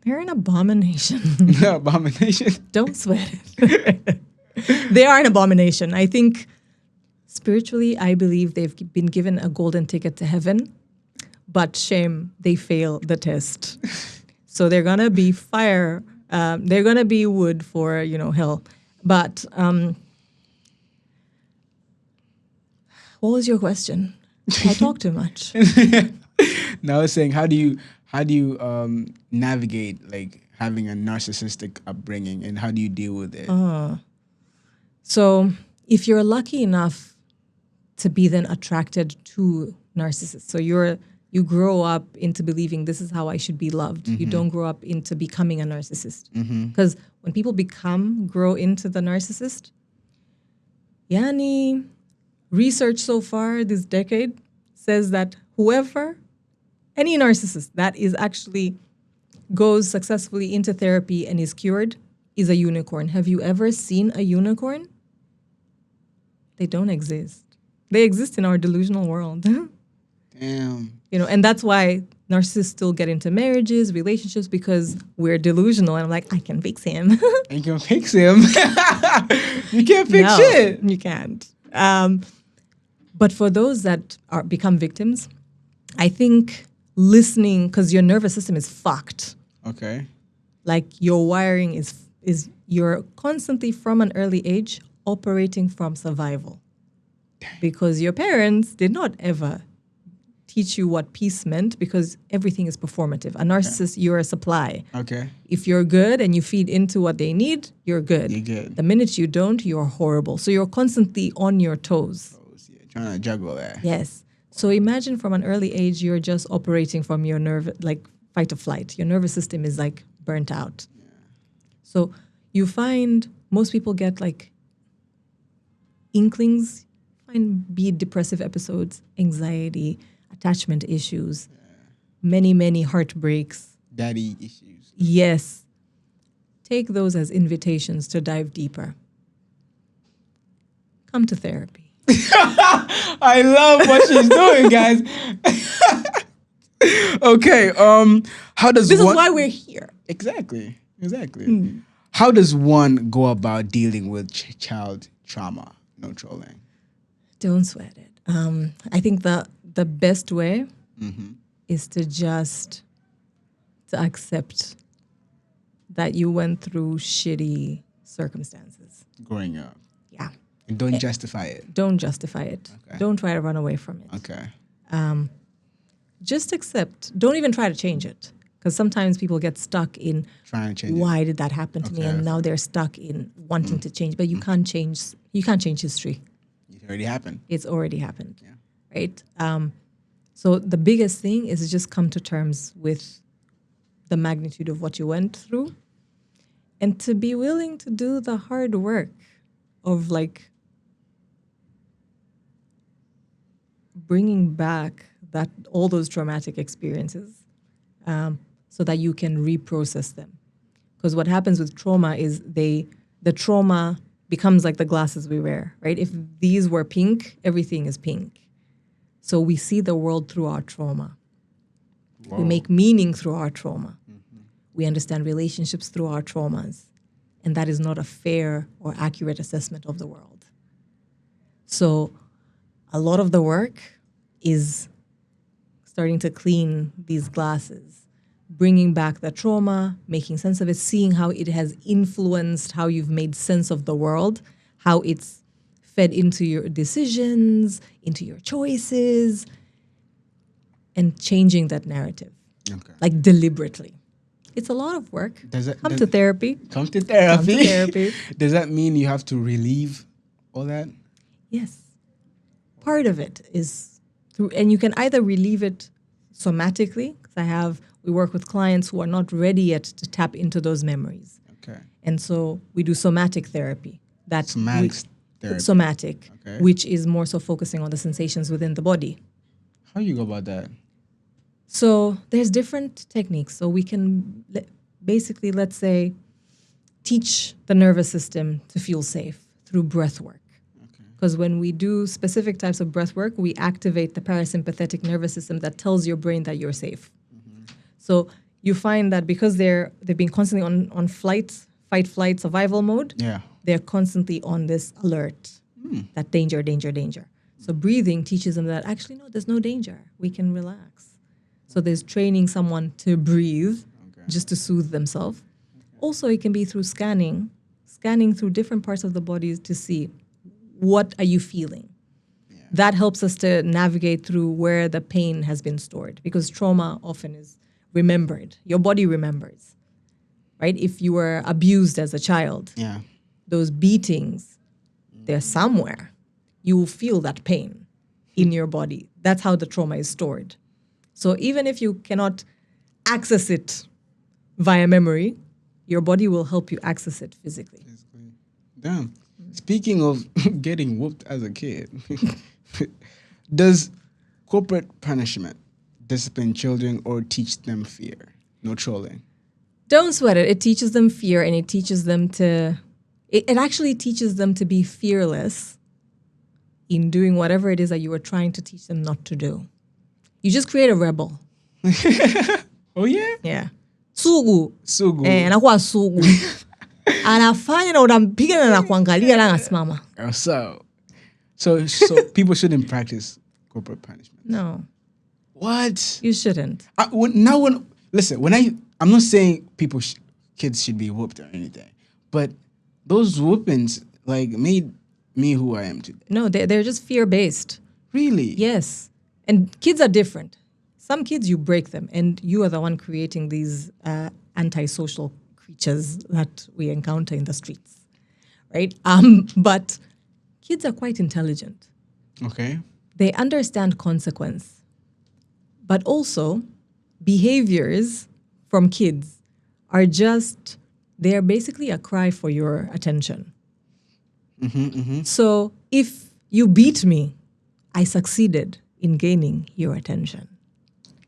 they're an abomination. Abomination? Don't sweat it. They are an abomination. I think spiritually, I believe they've been given a golden ticket to heaven, but shame, they fail the test. So they're going to be fire. They're going to be wood for, hell. But what was your question? I talk too much. No, I was saying, how do you navigate like having a narcissistic upbringing, and how do you deal with it? So if you're lucky enough to be then attracted to narcissists, so you grow up into believing this is how I should be loved. You don't grow up into becoming a narcissist. Because when people grow into the narcissist, research so far this decade says that any narcissist that is actually goes successfully into therapy and is cured is a unicorn. Have you ever seen a unicorn? They don't exist. They exist in our delusional world. Damn. And that's why narcissists still get into marriages, relationships, because we're delusional. And I'm like, I can fix him. You can fix him. You can't fix shit. You can't. But for those that become victims, I think listening, because your nervous system is fucked. Okay. Like your wiring is you're constantly from an early age operating from survival. Because your parents did not ever teach you what peace meant, because everything is performative. A narcissist, you're a supply. Okay. If you're good and you feed into what they need, you're good. You're good. The minute you don't, you're horrible. So you're constantly on your toes. Trying to juggle that. Yes. So imagine from an early age, you're just operating from your fight or flight. Your nervous system is like burnt out. Yeah. So you find most people get like inklings, be it depressive episodes, anxiety, attachment issues, many, many heartbreaks. Daddy issues. Yes. Take those as invitations to dive deeper. Come to therapy. I love what she's doing, guys. Okay. How does this is why we're here? Exactly. How does one go about dealing with child trauma? No trolling. Don't sweat it. I think the best way is to just accept that you went through shitty circumstances Growing up. Yeah. And don't justify it. Don't justify it. Okay. Don't try to run away from it. Okay. Just accept. Don't even try to change it. Because sometimes people get stuck in Trying to change why did that happen to me, and now they're stuck in wanting to change. But you can't change. You can't change history. It already happened. It's already happened. Yeah. Right. So the biggest thing is to just come to terms with the magnitude of what you went through, and to be willing to do the hard work of like bringing back all those traumatic experiences, so that you can reprocess them. Because what happens with trauma is the trauma becomes like the glasses we wear, right? If these were pink, everything is pink. So we see the world through our trauma. Whoa. We make meaning through our trauma. Mm-hmm. We understand relationships through our traumas. And that is not a fair or accurate assessment of the world. So a lot of the work is starting to clean these glasses, bringing back the trauma, making sense of it, seeing how it has influenced how you've made sense of the world, how it's fed into your decisions, into your choices, and changing that narrative, like deliberately. It's a lot of work. Come to therapy. Come to therapy. Come to therapy. Does that mean you have to relieve all that? Yes. Part of it is through, and you can either relieve it somatically, because we work with clients who are not ready yet to tap into those memories. Okay. And so we do somatic therapy. Somatic, Okay. which is more so focusing on the sensations within the body. How do you go about that? So there's different techniques. So we can basically, let's say, teach the nervous system to feel safe through breath work. Because when we do specific types of breath work, we activate the parasympathetic nervous system that tells your brain that you're safe. So you find that because they've been constantly on fight, flight, survival mode, they're constantly on this alert, that danger, danger, danger. So breathing teaches them that actually, no, there's no danger. We can relax. So there's training someone to breathe just to soothe themselves. Also, it can be through scanning through different parts of the body to see what are you feeling. That helps us to navigate through where the pain has been stored, because trauma often is remembered. Your body remembers, right? If you were abused as a child, those beatings, they're somewhere. You will feel that pain in your body. That's how the trauma is stored. So even if you cannot access it via memory, your body will help you access it physically. Damn. Speaking of getting whooped as a kid, does corporate punishment discipline children or teach them fear? No trolling. Don't sweat it. It teaches them fear, and it teaches them it actually teaches them to be fearless in doing whatever it is that you were trying to teach them not to do. You just create a rebel. Oh, yeah? Yeah. Sugu. Sugu. Sugu. Anafanya na unampiga na nakuangalia na anasimama. So people shouldn't practice corporate punishment. No. What? You shouldn't. I'm not saying kids should be whooped or anything, but those whoopings made me who I am today. No, they're just fear-based. Really? Yes. And kids are different. Some kids, you break them, and you are the one creating these antisocial creatures that we encounter in the streets, right? But kids are quite intelligent. Okay. They understand consequence, but also behaviors from kids they're basically a cry for your attention. So if you beat me, I succeeded in gaining your attention.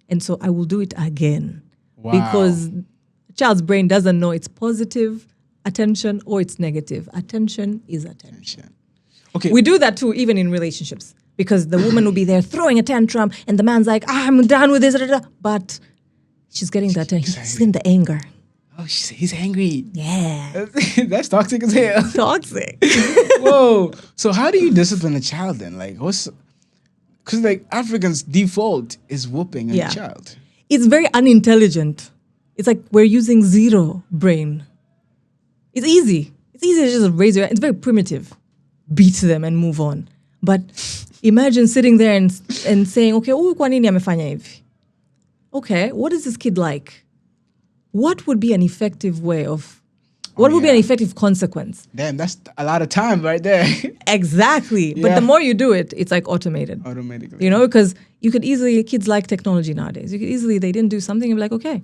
And so I will do it again. Wow. Because a child's brain doesn't know it's positive attention or it's negative. Attention is attention. Okay. We do that too, even in relationships, because the woman will be there throwing a tantrum and the man's like, I'm done with this, but she's getting the attention. She's getting the anger. Oh, he's angry. Yeah. That's toxic as hell. Toxic. Whoa. So how do you discipline a child then? Because Africans' default is whooping a child. It's very unintelligent. It's like we're using zero brain. It's easy. It's easy to just raise your hand. It's very primitive. Beat them and move on. But imagine sitting there and saying, okay, kwa nini amefanya hivi? Okay, what is this kid like? What would be an effective way of... What would be an effective consequence? Damn, that's a lot of time right there. Exactly. Yeah. But the more you do it, it's like automated. Automatically. You know, because you could easily... Kids like technology nowadays. You could easily... They didn't do something and be like, okay,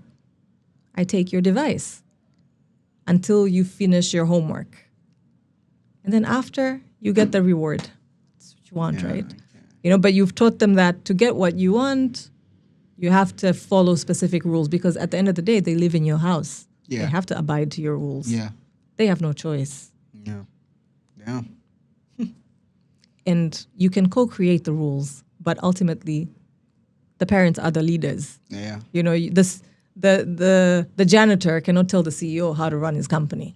I take your device until you finish your homework. And then after, you get the reward. That's what you want, right? Yeah. You know, but you've taught them that to get what you want, you have to follow specific rules, because at the end of the day, they live in your house. Yeah. They have to abide to your rules. Yeah. They have no choice. Yeah. Yeah. And you can co-create the rules, but ultimately, the parents are the leaders. Yeah. You know, the janitor cannot tell the CEO how to run his company.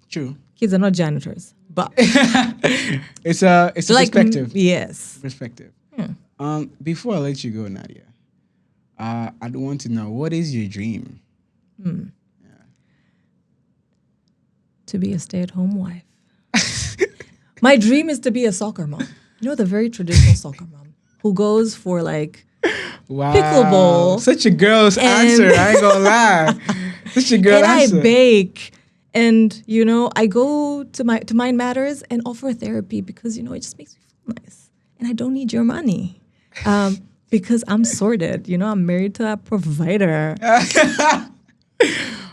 True. Kids are not janitors, but it's a perspective. Yes. Perspective. Yeah. Before I let you go, Nadia, I'd want to know, what is your dream? To be a stay-at-home wife. My dream is to be a soccer mom. You know, the very traditional soccer mom who goes for Wow. pickleball. Such a girl's answer, I ain't gonna lie. That's a good and answer. I bake. And, you know, I go to Mind Matters and offer therapy because, you know, it just makes me feel nice. And I don't need your money because I'm sorted. You know, I'm married to a provider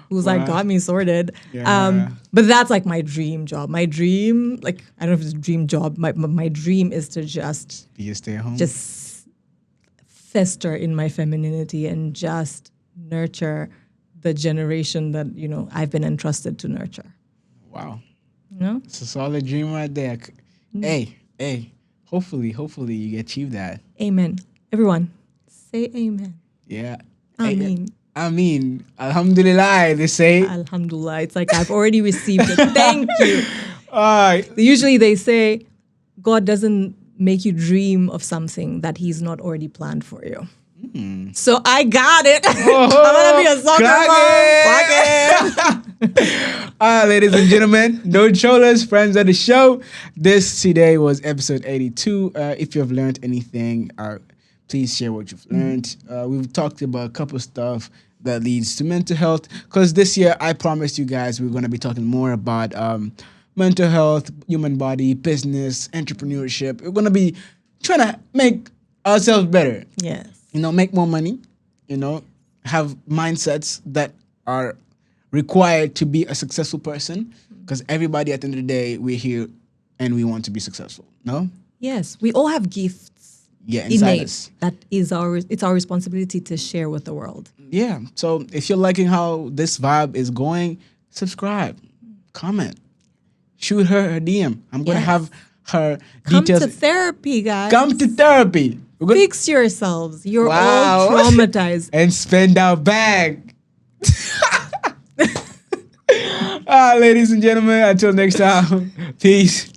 who's like got me sorted. Yeah. But that's like my dream job. My dream, like, I don't know if it's a dream job. My dream is to just Do you stay at home? just fester in my femininity and just nurture the generation that, you know, I've been entrusted to nurture. Wow. You know? It's a solid dream right there. Hey. Hopefully you achieve that. Amen. Everyone, say amen. Yeah. Ameen. I mean, alhamdulillah, they say. Alhamdulillah. It's like I've already received it. Thank you. All right. Usually they say God doesn't make you dream of something that he's not already planned for you. So I got it. I'm gonna be a soccer mom. All right, ladies and gentlemen, no cholas, friends of the show. This today was episode 82. If you have learned anything, please share what you've learned. We've talked about a couple stuff that leads to mental health. Because this year, I promised you guys we're going to be talking more about mental health, human body, business, entrepreneurship. We're going to be trying to make ourselves better. Yes. You know, make more money, you know, have mindsets that are required to be a successful person. Because everybody at the end of the day, we're here and we want to be successful. No? Yes. We all have gifts. Yeah, inside innate. us. That is it's our responsibility to share with the world. Yeah. So if you're liking how this vibe is going, subscribe, comment, shoot her a DM. I'm going to have her Come details. to therapy, guys. Come to therapy. We're gonna Fix yourselves. You're Wow. all traumatized. and spend our bag. Ladies and gentlemen, until next time, peace.